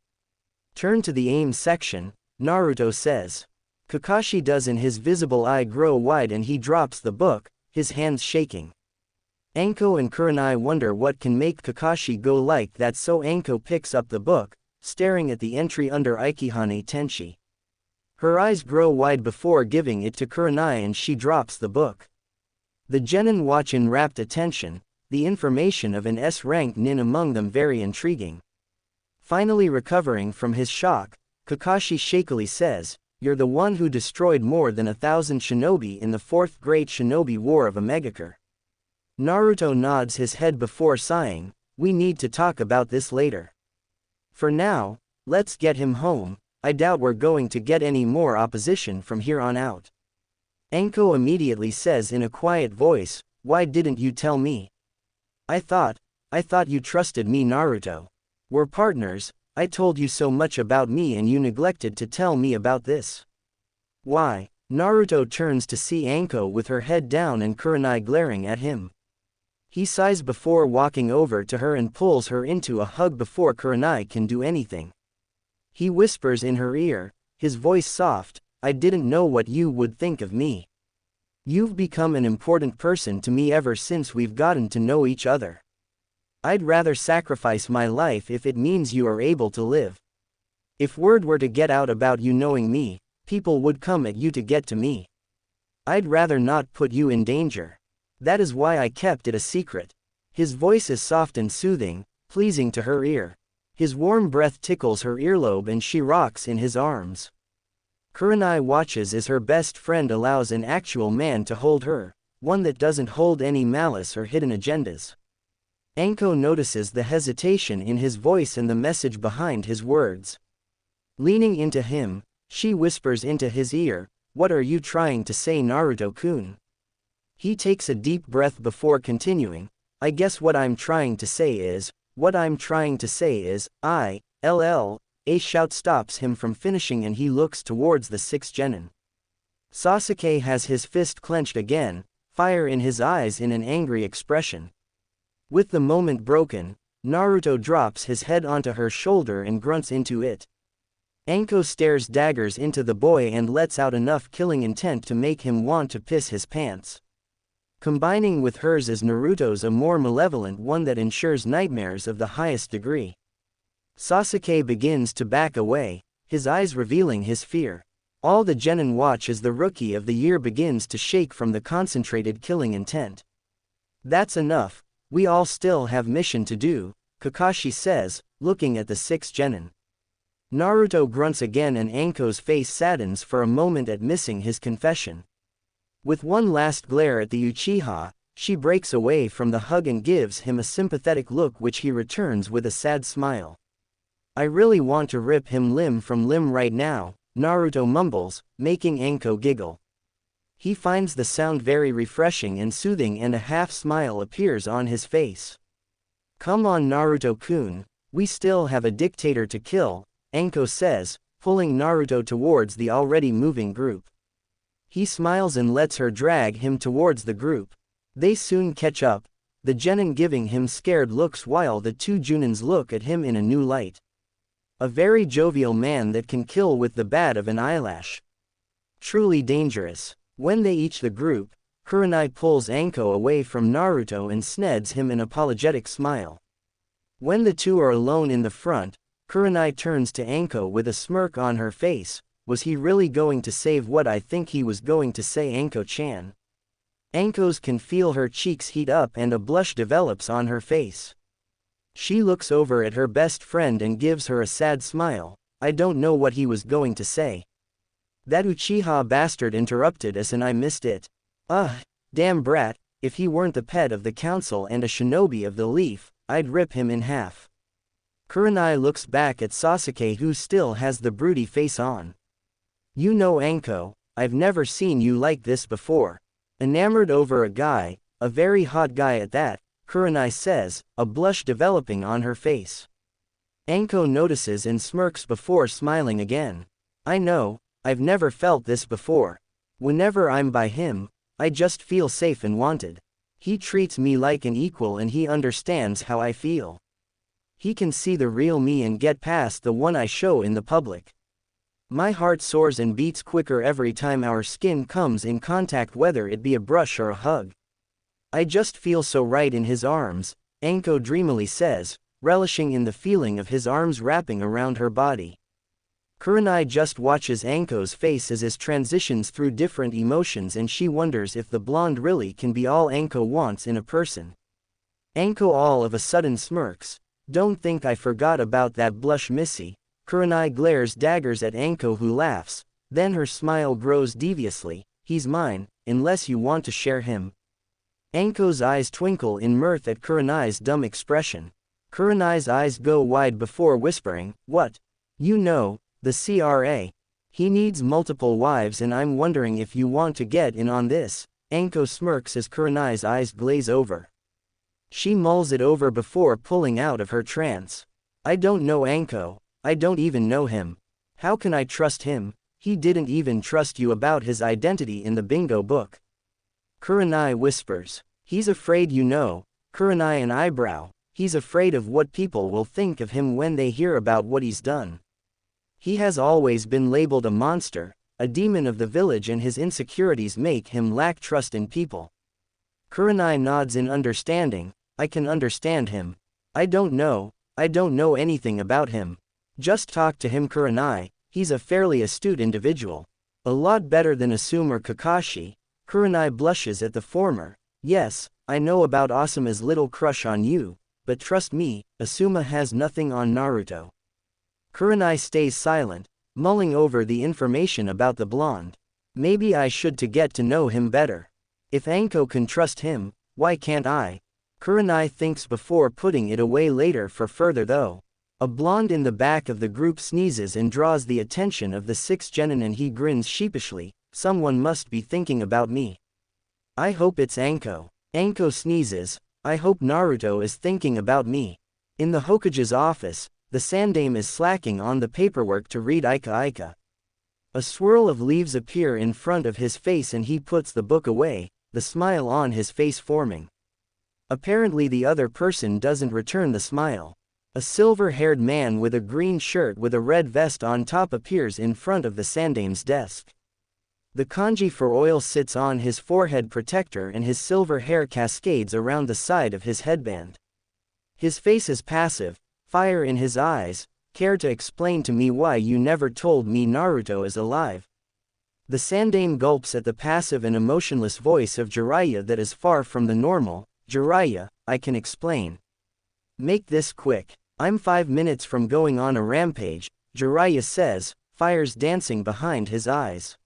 Turn to the aim section, Naruto says. Kakashi does and his visible eye grow wide and he drops the book, his hands shaking. Anko and Kurenai wonder what can make Kakashi go like that, so Anko picks up the book, staring at the entry under Ikihane Tenshi. Her eyes grow wide before giving it to Kurenai and she drops the book. The genin watch in rapt attention, the information of an S-rank nin among them very intriguing. Finally recovering from his shock, Kakashi shakily says, "You're the one who destroyed more than 1,000 shinobi in the Fourth Great Shinobi War of a Megakure." Naruto nods his head before sighing, "We need to talk about this later. For now, let's get him home. I doubt we're going to get any more opposition from here on out." Anko immediately says in a quiet voice, "Why didn't you tell me? I thought you trusted me, Naruto. We're partners. I told you so much about me and you neglected to tell me about this. Why?" Naruto turns to see Anko with her head down and Kurenai glaring at him. He sighs before walking over to her and pulls her into a hug before Kurenai can do anything. He whispers in her ear, his voice soft, "I didn't know what you would think of me. You've become an important person to me ever since we've gotten to know each other. I'd rather sacrifice my life if it means you are able to live. If word were to get out about you knowing me, people would come at you to get to me. I'd rather not put you in danger. That is why I kept it a secret." His voice is soft and soothing, pleasing to her ear. His warm breath tickles her earlobe and she rocks in his arms. Kurenai watches as her best friend allows an actual man to hold her, one that doesn't hold any malice or hidden agendas. Anko notices the hesitation in his voice and the message behind his words. Leaning into him, she whispers into his ear, "What are you trying to say, Naruto-kun?" He takes a deep breath before continuing, "I guess what I'm trying to say is, A shout stops him from finishing and he looks towards the sixth genin. Sasuke has his fist clenched again, fire in his eyes in an angry expression. With the moment broken, Naruto drops his head onto her shoulder and grunts into it. Anko stares daggers into the boy and lets out enough killing intent to make him want to piss his pants. Combining with hers is Naruto's, a more malevolent one that ensures nightmares of the highest degree. Sasuke begins to back away, his eyes revealing his fear. All the genin watch as the Rookie of the Year begins to shake from the concentrated killing intent. That's enough, we all still have mission to do, Kakashi says, looking at the 6 genin. Naruto grunts again and Anko's face saddens for a moment at missing his confession. With one last glare at the Uchiha, she breaks away from the hug and gives him a sympathetic look which he returns with a sad smile. I really want to rip him limb from limb right now, Naruto mumbles, making Anko giggle. He finds the sound very refreshing and soothing and a half-smile appears on his face. Come on Naruto-kun, we still have a dictator to kill, Anko says, pulling Naruto towards the already moving group. He smiles and lets her drag him towards the group. They soon catch up, the genin giving him scared looks while the 2 junins look at him in a new light. A very jovial man that can kill with the bat of an eyelash. Truly dangerous. When they each the group, Kurenai pulls Anko away from Naruto and sneds him an apologetic smile. When the 2 are alone in the front, Kurenai turns to Anko with a smirk on her face. Was he really going to say what I think he was going to say, Anko-chan? Anko's can feel her cheeks heat up and a blush develops on her face. She looks over at her best friend and gives her a sad smile. I don't know what he was going to say. That Uchiha bastard interrupted us and I missed it. Damn brat, if he weren't the pet of the council and a shinobi of the leaf, I'd rip him in half. Kurenai looks back at Sasuke who still has the broody face on. You know Anko, I've never seen you like this before. Enamored over a guy, a very hot guy at that, Kurenai says, a blush developing on her face. Anko notices and smirks before smiling again. I know, I've never felt this before. Whenever I'm by him, I just feel safe and wanted. He treats me like an equal and he understands how I feel. He can see the real me and get past the one I show in the public. My heart soars and beats quicker every time our skin comes in contact, whether it be a brush or a hug. I just feel so right in his arms, Anko dreamily says, relishing in the feeling of his arms wrapping around her body. Kurenai just watches Anko's face as it transitions through different emotions and she wonders if the blonde really can be all Anko wants in a person. Anko all of a sudden smirks. Don't think I forgot about that blush, Missy. Kurenai glares daggers at Anko who laughs, then her smile grows deviously. He's mine, unless you want to share him. Anko's eyes twinkle in mirth at Kurenai's dumb expression. Kurenai's eyes go wide before whispering, what? You know, the CRA. He needs multiple wives and I'm wondering if you want to get in on this. Anko smirks as Kurenai's eyes glaze over. She mulls it over before pulling out of her trance. I don't know Anko. I don't even know him. How can I trust him? He didn't even trust you about his identity in the bingo book. Kurenai whispers. He's afraid, you know. Kurenai an eyebrow. He's afraid of what people will think of him when they hear about what he's done. He has always been labeled a monster, a demon of the village, and his insecurities make him lack trust in people. Kurenai nods in understanding. I can understand him. I don't know anything about him. Just talk to him, Kurenai. He's a fairly astute individual. A lot better than Asuma or Kakashi. Kurenai blushes at the former. Yes, I know about Asuma's little crush on you, but trust me, Asuma has nothing on Naruto. Kurenai stays silent, mulling over the information about the blonde. Maybe I should to get to know him better. If Anko can trust him, why can't I? Kurenai thinks before putting it away later for further though. A blonde in the back of the group sneezes and draws the attention of the 6 genin and he grins sheepishly. Someone must be thinking about me. I hope it's Anko. Anko sneezes. I hope Naruto is thinking about me. In the Hokage's office, the Sandame is slacking on the paperwork to read Ika Ika. A swirl of leaves appear in front of his face and he puts the book away, the smile on his face forming. Apparently the other person doesn't return the smile. A silver-haired man with a green shirt with a red vest on top appears in front of the Sandame's desk. The kanji for oil sits on his forehead protector and his silver hair cascades around the side of his headband. His face is passive, fire in his eyes. Care to explain to me why you never told me Naruto is alive? The Sandame gulps at the passive and emotionless voice of Jiraiya that is far from the normal. Jiraiya, I can explain. Make this quick. I'm 5 minutes from going on a rampage, Jiraiya says, fires dancing behind his eyes.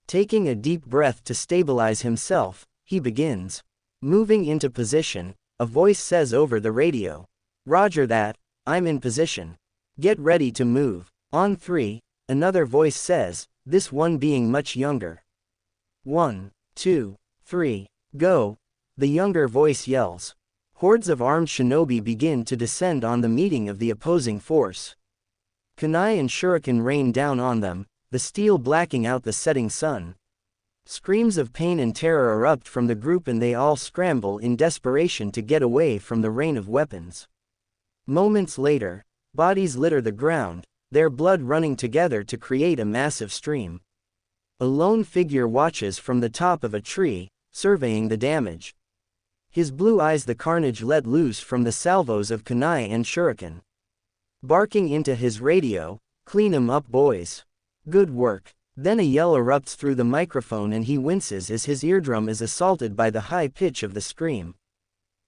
Taking a deep breath to stabilize himself, he begins. Moving into position, a voice says over the radio. Roger that, I'm in position. Get ready to move. On 3, another voice says, this one being much younger. 1, 2, 3, go, the younger voice yells. Hordes of armed shinobi begin to descend on the meeting of the opposing force. Kunai and shuriken rain down on them, the steel blacking out the setting sun. Screams of pain and terror erupt from the group and they all scramble in desperation to get away from the rain of weapons. Moments later, bodies litter the ground, their blood running together to create a massive stream. A lone figure watches from the top of a tree, surveying the damage. His blue eyes the carnage let loose from the salvos of kunai and shuriken. Barking into his radio, clean 'em up boys. Good work. Then a yell erupts through the microphone and he winces as his eardrum is assaulted by the high pitch of the scream.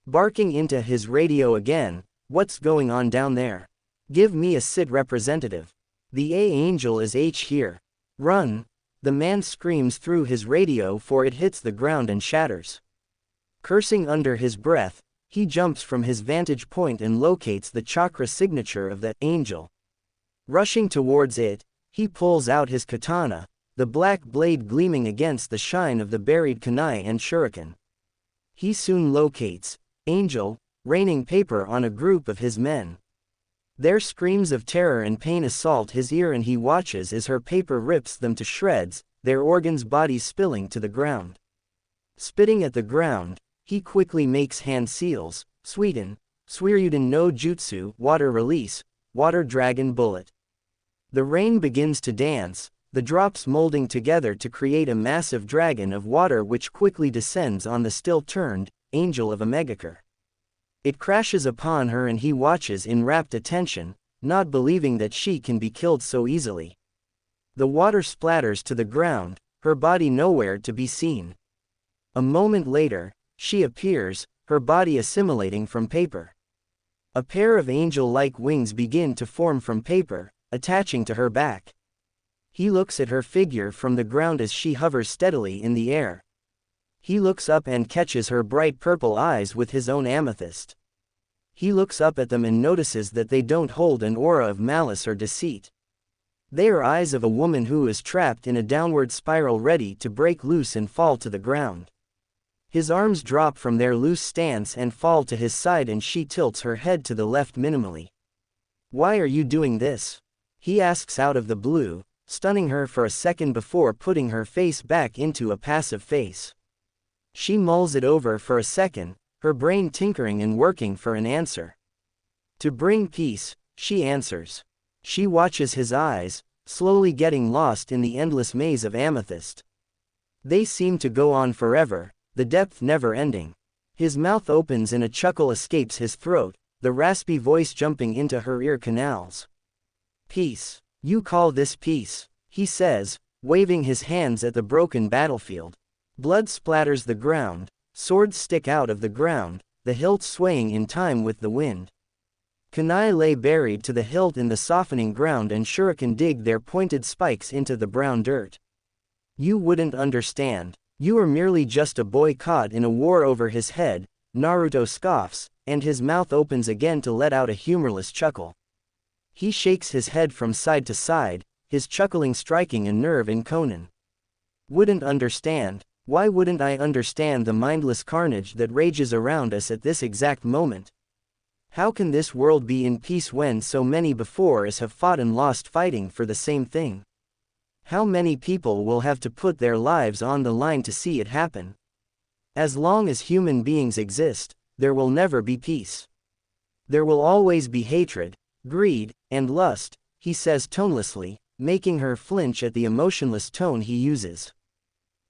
Barking into his radio again, what's going on down there? Give me a sit representative. The angel is H here. Run! The man screams through his radio for it hits the ground and shatters. Cursing under his breath, he jumps from his vantage point and locates the chakra signature of that angel. Rushing towards it, he pulls out his katana, the black blade gleaming against the shine of the buried kunai and shuriken. He soon locates Angel, raining paper on a group of his men. Their screams of terror and pain assault his ear and he watches as her paper rips them to shreds, their organs bodies spilling to the ground. Spitting at the ground, he quickly makes hand seals, Sweden, Suiryuden no Jutsu, water release, water dragon bullet. The rain begins to dance, the drops molding together to create a massive dragon of water which quickly descends on the still-turned angel of Omegakure. It crashes upon her and he watches in rapt attention, not believing that she can be killed so easily. The water splatters to the ground, her body nowhere to be seen. A moment later, she appears, her body assimilating from paper. A pair of angel-like wings begin to form from paper, attaching to her back. He looks at her figure from the ground as she hovers steadily in the air. He looks up and catches her bright purple eyes with his own amethyst. He looks up at them and notices that they don't hold an aura of malice or deceit. They are eyes of a woman who is trapped in a downward spiral ready to break loose and fall to the ground. His arms drop from their loose stance and fall to his side and she tilts her head to the left minimally. Why are you doing this? He asks out of the blue, stunning her for a second before putting her face back into a passive face. She mulls it over for a second, her brain tinkering and working for an answer. To bring peace, she answers. She watches his eyes, slowly getting lost in the endless maze of amethyst. They seem to go on forever, the depth never ending. His mouth opens and a chuckle escapes his throat, the raspy voice jumping into her ear canals. Peace. You call this peace, he says, waving his hands at the broken battlefield. Blood splatters the ground, swords stick out of the ground, the hilts swaying in time with the wind. Kunai lay buried to the hilt in the softening ground and shuriken dig their pointed spikes into the brown dirt. You wouldn't understand. You are merely just a boy caught in a war over his head, Naruto scoffs, and his mouth opens again to let out a humorless chuckle. He shakes his head from side to side, his chuckling striking a nerve in Conan. Wouldn't understand? Why wouldn't I understand the mindless carnage that rages around us at this exact moment? How can this world be in peace when so many before us have fought and lost fighting for the same thing? How many people will have to put their lives on the line to see it happen? As long as human beings exist, there will never be peace. There will always be hatred, greed, and lust, he says tonelessly, making her flinch at the emotionless tone he uses.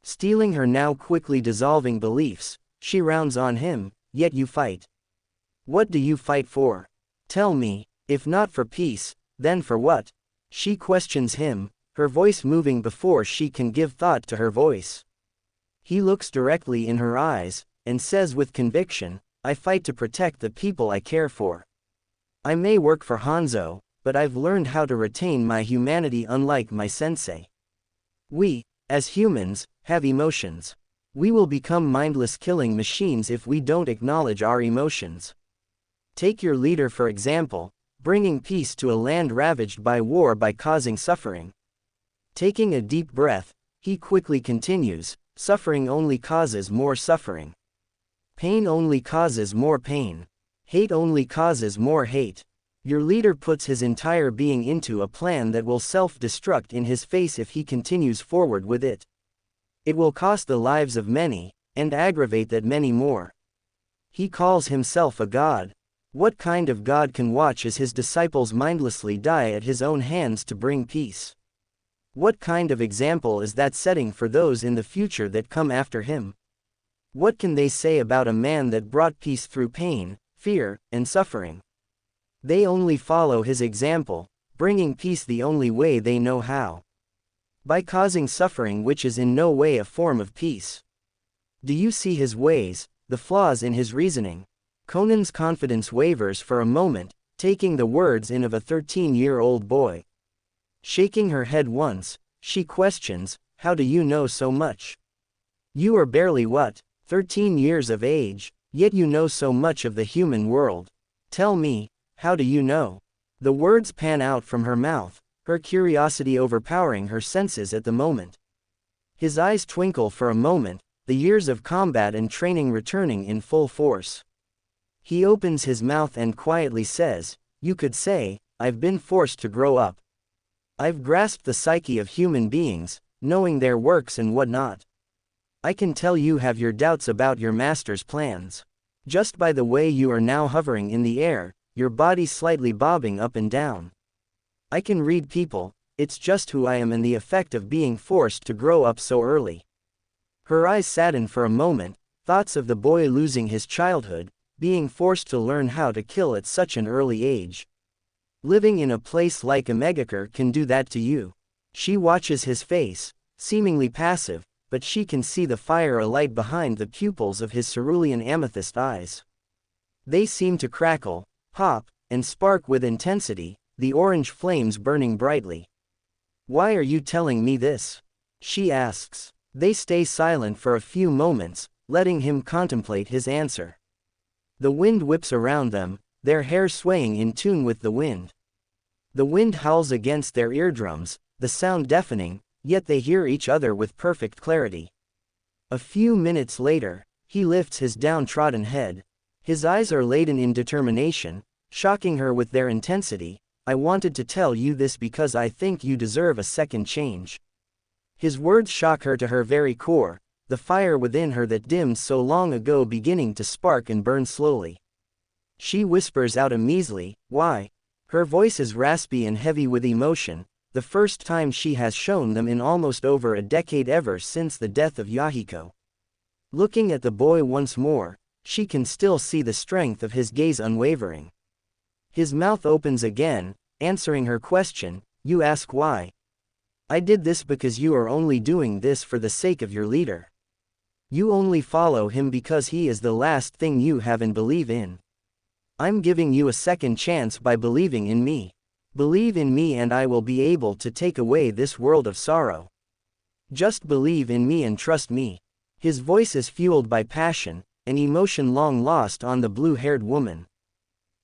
Stealing her now quickly dissolving beliefs, she rounds on him, yet you fight. What do you fight for? Tell me, if not for peace, then for what? She questions him, her voice moving before she can give thought to her voice. He looks directly in her eyes, and says with conviction, I fight to protect the people I care for. I may work for Hanzo, but I've learned how to retain my humanity unlike my sensei. We, as humans, have emotions. We will become mindless killing machines if we don't acknowledge our emotions. Take your leader for example, bringing peace to a land ravaged by war by causing suffering. Taking a deep breath, he quickly continues, suffering only causes more suffering. Pain only causes more pain. Hate only causes more hate. Your leader puts his entire being into a plan that will self-destruct in his face if he continues forward with it. It will cost the lives of many, and aggravate that many more. He calls himself a god. What kind of god can watch as his disciples mindlessly die at his own hands to bring peace? What kind of example is that setting for those in the future that come after him? What can they say about a man that brought peace through pain, fear, and suffering? They only follow his example, bringing peace the only way they know how. By causing suffering which is in no way a form of peace. Do you see his ways, the flaws in his reasoning? Conan's confidence wavers for a moment, taking the words in of a 13-year-old boy. Shaking her head once, she questions, how do you know so much? You are barely 13 years of age, yet you know so much of the human world. Tell me, how do you know? The words pan out from her mouth, her curiosity overpowering her senses at the moment. His eyes twinkle for a moment, the years of combat and training returning in full force. He opens his mouth and quietly says, you could say, I've been forced to grow up. I've grasped the psyche of human beings, knowing their works and whatnot. I can tell you have your doubts about your master's plans. Just by the way you are now hovering in the air, your body slightly bobbing up and down. I can read people, it's just who I am and the effect of being forced to grow up so early. Her eyes sadden for a moment, thoughts of the boy losing his childhood, being forced to learn how to kill at such an early age. Living in a place like Omegakure can do that to you. She watches his face, seemingly passive, but she can see the fire alight behind the pupils of his cerulean amethyst eyes. They seem to crackle, pop, and spark with intensity, the orange flames burning brightly. Why are you telling me this? She asks. They stay silent for a few moments, letting him contemplate his answer. The wind whips around them, their hair swaying in tune with the wind. The wind howls against their eardrums, the sound deafening, yet they hear each other with perfect clarity. A few minutes later, he lifts his downtrodden head. His eyes are laden in determination, shocking her with their intensity. I wanted to tell you this because I think you deserve a second change. His words shock her to her very core, the fire within her that dimmed so long ago beginning to spark and burn slowly. She whispers out a measly, why? Her voice is raspy and heavy with emotion, the first time she has shown them in almost over a decade ever since the death of Yahiko. Looking at the boy once more, she can still see the strength of his gaze unwavering. His mouth opens again, answering her question, you ask why? I did this because you are only doing this for the sake of your leader. You only follow him because he is the last thing you have and believe in. I'm giving you a second chance by believing in me. Believe in me and I will be able to take away this world of sorrow. Just believe in me and trust me. His voice is fueled by passion, an emotion long lost on the blue-haired woman.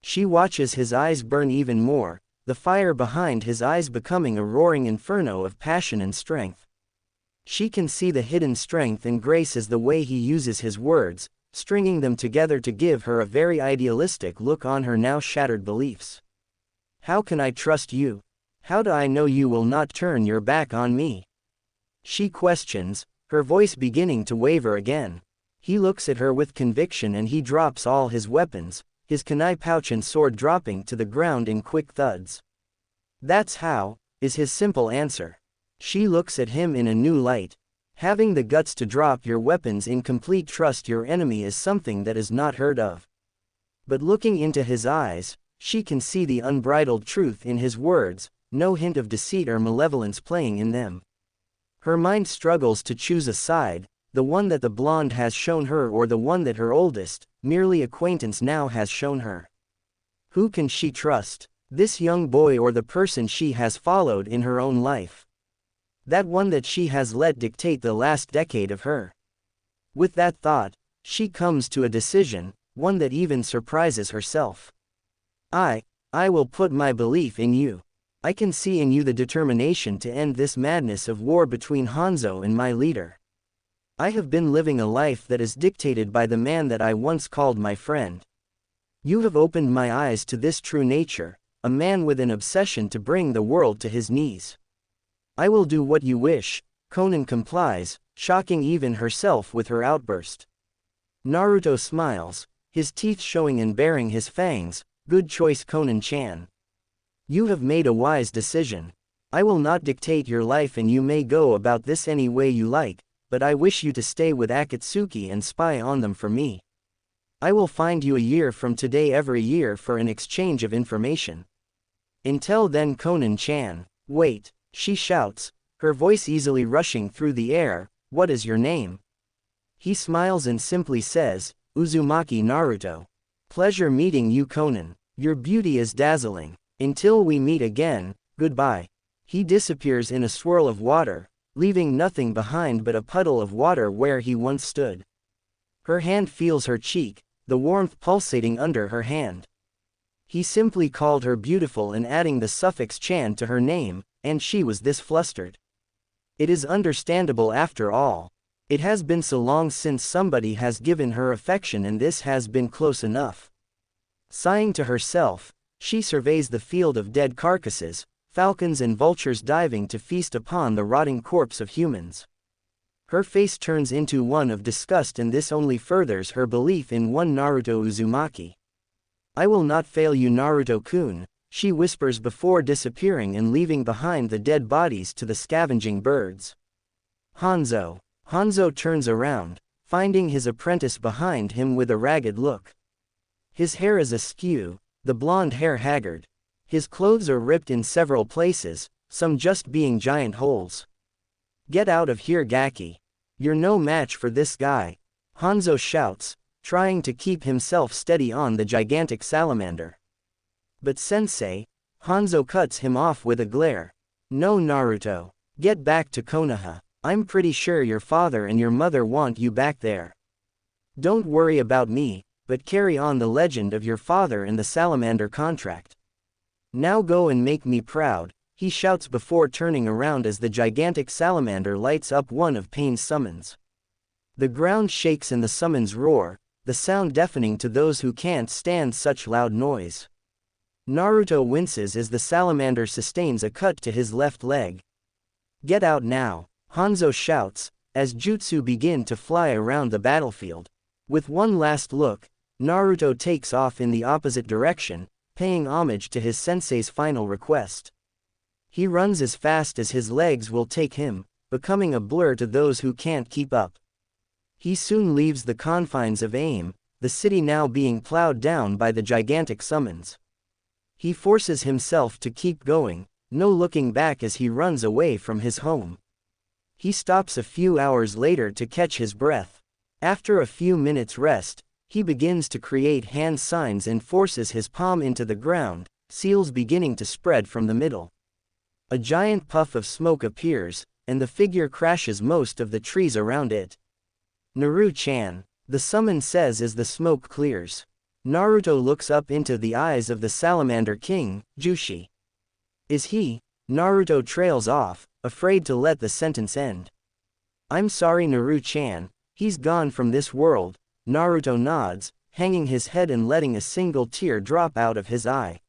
She watches his eyes burn even more, the fire behind his eyes becoming a roaring inferno of passion and strength. She can see the hidden strength and grace as the way he uses his words, stringing them together to give her a very idealistic look on her now shattered beliefs. How can I trust you? How do I know you will not turn your back on me? She questions, her voice beginning to waver again. He looks at her with conviction and he drops all his weapons, his kunai pouch and sword dropping to the ground in quick thuds. "That's how," is his simple answer. She looks at him in a new light. Having the guts to drop your weapons in complete trust your enemy is something that is not heard of. But looking into his eyes, she can see the unbridled truth in his words, no hint of deceit or malevolence playing in them. Her mind struggles to choose a side, the one that the blonde has shown her or the one that her oldest, merely acquaintance now has shown her. Who can she trust? This young boy or the person she has followed in her own life? That one that she has let dictate the last decade of her. With that thought, she comes to a decision, one that even surprises herself. I will put my belief in you. I can see in you the determination to end this madness of war between Hanzo and my leader. I have been living a life that is dictated by the man that I once called my friend. You have opened my eyes to this true nature, a man with an obsession to bring the world to his knees. I will do what you wish. Conan complies, shocking even herself with her outburst. Naruto smiles, his teeth showing and baring his fangs. Good choice, Conan-chan. You have made a wise decision. I will not dictate your life and you may go about this any way you like, but I wish you to stay with Akatsuki and spy on them for me. I will find you a year from today every year for an exchange of information. Until then, Conan-chan, wait. She shouts, her voice easily rushing through the air, "What is your name?" He smiles and simply says, "Uzumaki Naruto. Pleasure meeting you, Conan. Your beauty is dazzling. Until we meet again, goodbye." He disappears in a swirl of water, leaving nothing behind but a puddle of water where he once stood. Her hand feels her cheek, the warmth pulsating under her hand. He simply called her beautiful and adding the suffix chan to her name, and she was this flustered. It is understandable after all. It has been so long since somebody has given her affection and this has been close enough. Sighing to herself, she surveys the field of dead carcasses, falcons and vultures diving to feast upon the rotting corpse of humans. Her face turns into one of disgust and this only furthers her belief in one Naruto Uzumaki. "I will not fail you, Naruto-kun," she whispers before disappearing and leaving behind the dead bodies to the scavenging birds. Hanzo turns around, finding his apprentice behind him with a ragged look. His hair is askew, the blonde hair haggard. His clothes are ripped in several places, some just being giant holes. "Get out of here, Gaki. You're no match for this guy," Hanzo shouts, trying to keep himself steady on the gigantic salamander. "But sensei," Hanzo cuts him off with a glare. "No, Naruto. Get back to Konoha. I'm pretty sure your father and your mother want you back there. Don't worry about me, but carry on the legend of your father and the salamander contract. Now go and make me proud," he shouts before turning around as the gigantic salamander lights up one of Pain's summons. The ground shakes and the summons roar, the sound deafening to those who can't stand such loud noise. Naruto winces as the salamander sustains a cut to his left leg. "Get out now," Hanzo shouts, as jutsu begin to fly around the battlefield. With one last look, Naruto takes off in the opposite direction, paying homage to his sensei's final request. He runs as fast as his legs will take him, becoming a blur to those who can't keep up. He soon leaves the confines of AIM, the city now being plowed down by the gigantic summons. He forces himself to keep going, no looking back as he runs away from his home. He stops a few hours later to catch his breath. After a few minutes rest, he begins to create hand signs and forces his palm into the ground, seals beginning to spread from the middle. A giant puff of smoke appears, and the figure crashes most of the trees around it. "Naru-chan," the summon says as the smoke clears. Naruto looks up into the eyes of the Salamander King, Jushi. "Is he?" Naruto trails off, afraid to let the sentence end. "I'm sorry, Naru-chan, he's gone from this world." Naruto nods, hanging his head and letting a single tear drop out of his eye.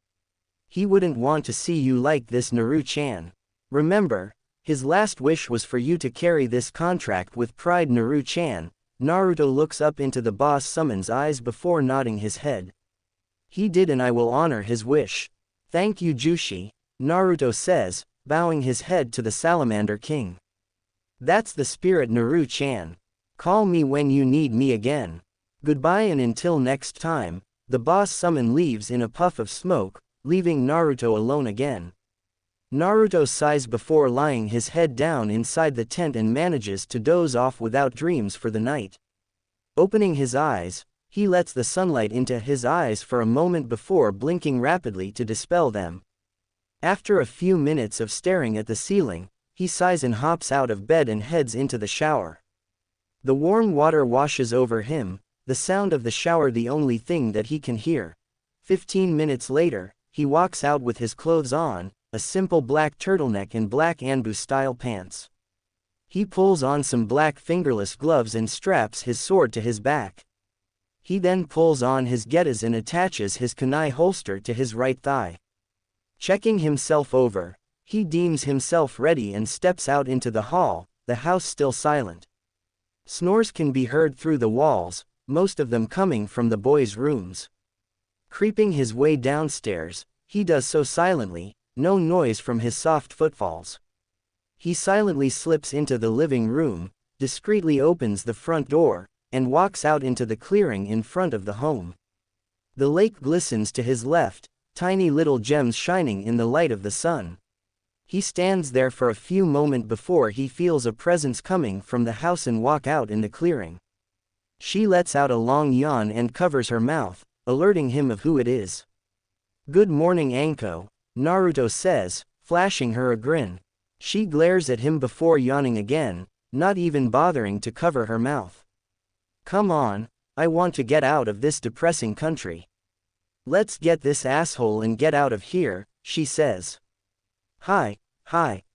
"He wouldn't want to see you like this, Naru-chan. Remember, his last wish was for you to carry this contract with pride, Naru-chan," Naruto looks up into the boss summon's eyes before nodding his head. He did, and I will honor his wish. Thank you, Jushi, Naruto says, bowing his head to the Salamander King. That's the spirit, Naru-chan. Call me when you need me again. Goodbye, and until next time. The boss summon leaves in a puff of smoke, leaving Naruto alone again. Naruto sighs before lying his head down inside the tent and manages to doze off without dreams for the night. Opening his eyes, he lets the sunlight into his eyes for a moment before blinking rapidly to dispel them. After a few minutes of staring at the ceiling, he sighs and hops out of bed and heads into the shower. The warm water washes over him, the sound of the shower the only thing that he can hear. 15 minutes later, he walks out with his clothes on, a simple black turtleneck and black Anbu-style pants. He pulls on some black fingerless gloves and straps his sword to his back. He then pulls on his getas and attaches his kunai holster to his right thigh. Checking himself over, he deems himself ready and steps out into the hall, the house still silent. Snores can be heard through the walls, most of them coming from the boys' rooms. Creeping his way downstairs, he does so silently, no noise from his soft footfalls. He silently slips into the living room, discreetly opens the front door, and walks out into the clearing in front of the home. The lake glistens to his left, tiny little gems shining in the light of the sun. He stands there for a few moments before he feels a presence coming from the house and walk out in the clearing. She lets out a long yawn and covers her mouth, alerting him of who it is. Good morning, Anko, Naruto says, flashing her a grin. She glares at him before yawning again, not even bothering to cover her mouth. Come on, I want to get out of this depressing country. Let's get this asshole and get out of here, she says. Hi,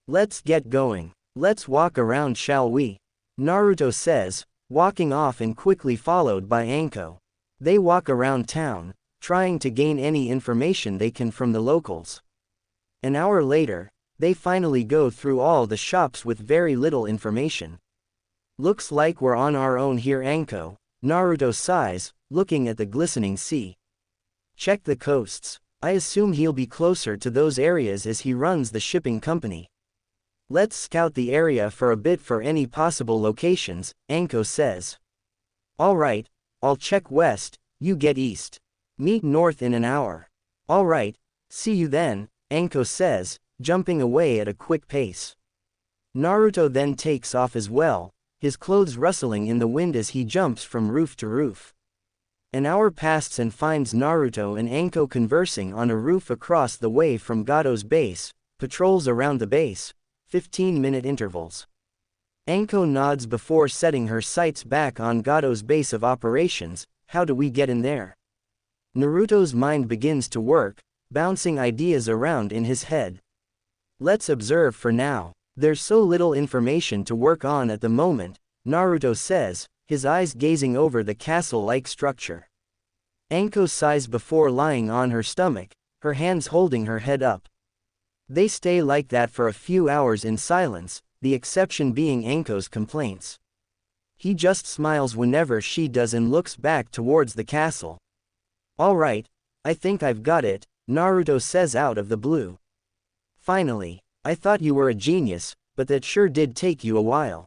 let's get going. Let's walk around, shall we? Naruto says, walking off and quickly followed by Anko. They walk around town, trying to gain any information they can from the locals. An hour later, they finally go through all the shops with very little information. Looks like we're on our own here, Anko, Naruto sighs, looking at the glistening sea. Check the coasts. I assume he'll be closer to those areas as he runs the shipping company. Let's scout the area for a bit for any possible locations, Anko says. Alright, I'll check west, you get east. Meet north in an hour. Alright, see you then, Anko says, jumping away at a quick pace. Naruto then takes off as well, his clothes rustling in the wind as he jumps from roof to roof. An hour passes and finds Naruto and Anko conversing on a roof across the way from Gato's base, patrols around the base, 15-minute intervals. Anko nods before setting her sights back on Gato's base of operations. How do we get in there? Naruto's mind begins to work, bouncing ideas around in his head. Let's observe for now. There's so little information to work on at the moment, Naruto says, his eyes gazing over the castle-like structure. Anko sighs before lying on her stomach, her hands holding her head up. They stay like that for a few hours in silence, the exception being Anko's complaints. He just smiles whenever she does and looks back towards the castle. Alright, I think I've got it, Naruto says out of the blue. Finally, I thought you were a genius, but that sure did take you a while.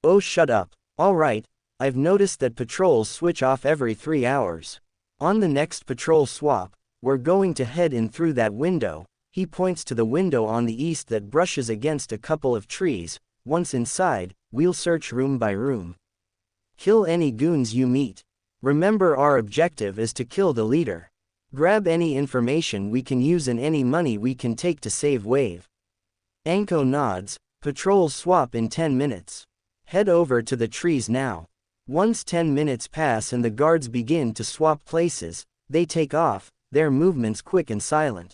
Oh, shut up. Alright, I've noticed that patrols switch off every 3 hours. On the next patrol swap, we're going to head in through that window. He points to the window on the east that brushes against a couple of trees. Once inside, we'll search room by room. Kill any goons you meet. Remember, our objective is to kill the leader. Grab any information we can use and any money we can take to save Wave. Anko nods. Patrols swap in 10 minutes. Head over to the trees now. Once 10 minutes pass and the guards begin to swap places, they take off, their movements quick and silent.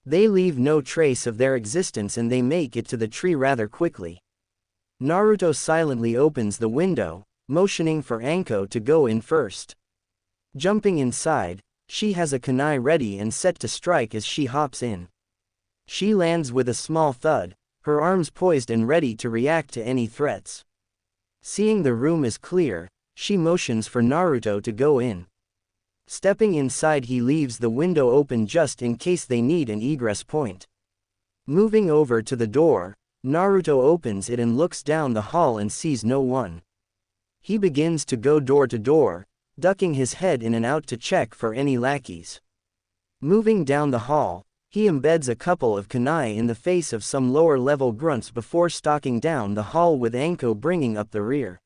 They leave no trace of their existence and they make it to the tree rather quickly. Naruto silently opens the window, motioning for Anko to go in first. Jumping inside, she has a kunai ready and set to strike as she hops in. She lands with a small thud, her arms poised and ready to react to any threats. Seeing the room is clear, she motions for Naruto to go in. Stepping inside, he leaves the window open just in case they need an egress point. Moving over to the door, Naruto opens it and looks down the hall and sees no one. He begins to go door to door, ducking his head in and out to check for any lackeys. Moving down the hall, he embeds a couple of kunai in the face of some lower-level grunts before stalking down the hall with Anko bringing up the rear.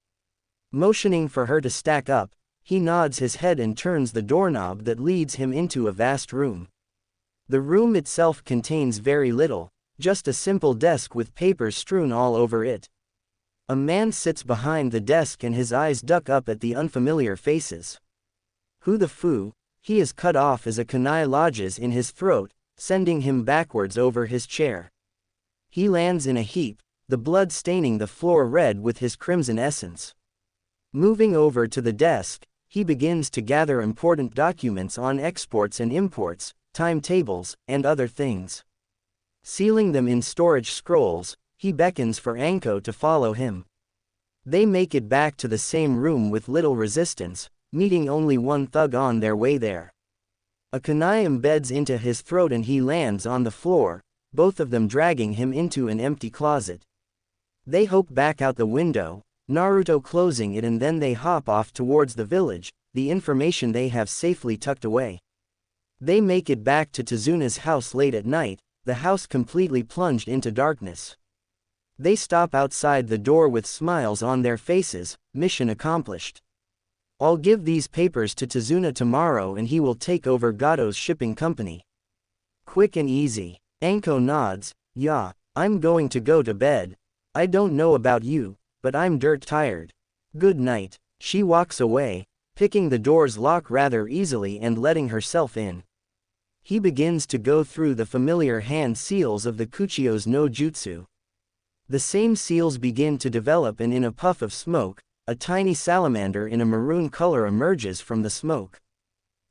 Motioning for her to stack up, he nods his head and turns the doorknob that leads him into a vast room. The room itself contains very little, just a simple desk with papers strewn all over it. A man sits behind the desk and his eyes duck up at the unfamiliar faces. Who the foo? He is cut off as a kunai lodges in his throat, sending him backwards over his chair. He lands in a heap, the blood staining the floor red with his crimson essence. Moving over to the desk, he begins to gather important documents on exports and imports, timetables, and other things. Sealing them in storage scrolls, he beckons for Anko to follow him. They make it back to the same room with little resistance, meeting only one thug on their way there. A kunai embeds into his throat and he lands on the floor, both of them dragging him into an empty closet. They hope back out the window, Naruto closing it, and then they hop off towards the village, the information they have safely tucked away. They make it back to Tezuna's house late at night, the house completely plunged into darkness. They stop outside the door with smiles on their faces, mission accomplished. I'll give these papers to Tezuna tomorrow and he will take over Gato's shipping company. Quick and easy. Anko nods, yeah, I'm going to go to bed. I don't know about you, but I'm dirt tired. Good night. She walks away, picking the door's lock rather easily and letting herself in. He begins to go through the familiar hand seals of the Kuchio's no jutsu. The same seals begin to develop and in a puff of smoke, a tiny salamander in a maroon color emerges from the smoke.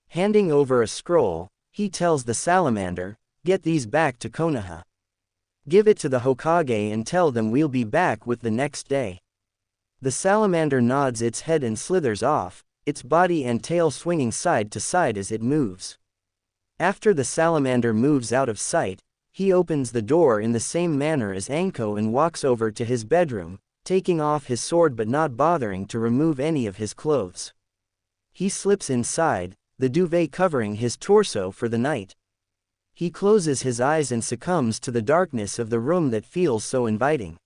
Handing over a scroll, he tells the salamander, "Get these back to Konoha. Give it to the Hokage and tell them we'll be back with the next day." The salamander nods its head and slithers off, its body and tail swinging side to side as it moves. After the salamander moves out of sight, he opens the door in the same manner as Anko and walks over to his bedroom, taking off his sword but not bothering to remove any of his clothes. He slips inside, the duvet covering his torso for the night. He closes his eyes and succumbs to the darkness of the room that feels so inviting.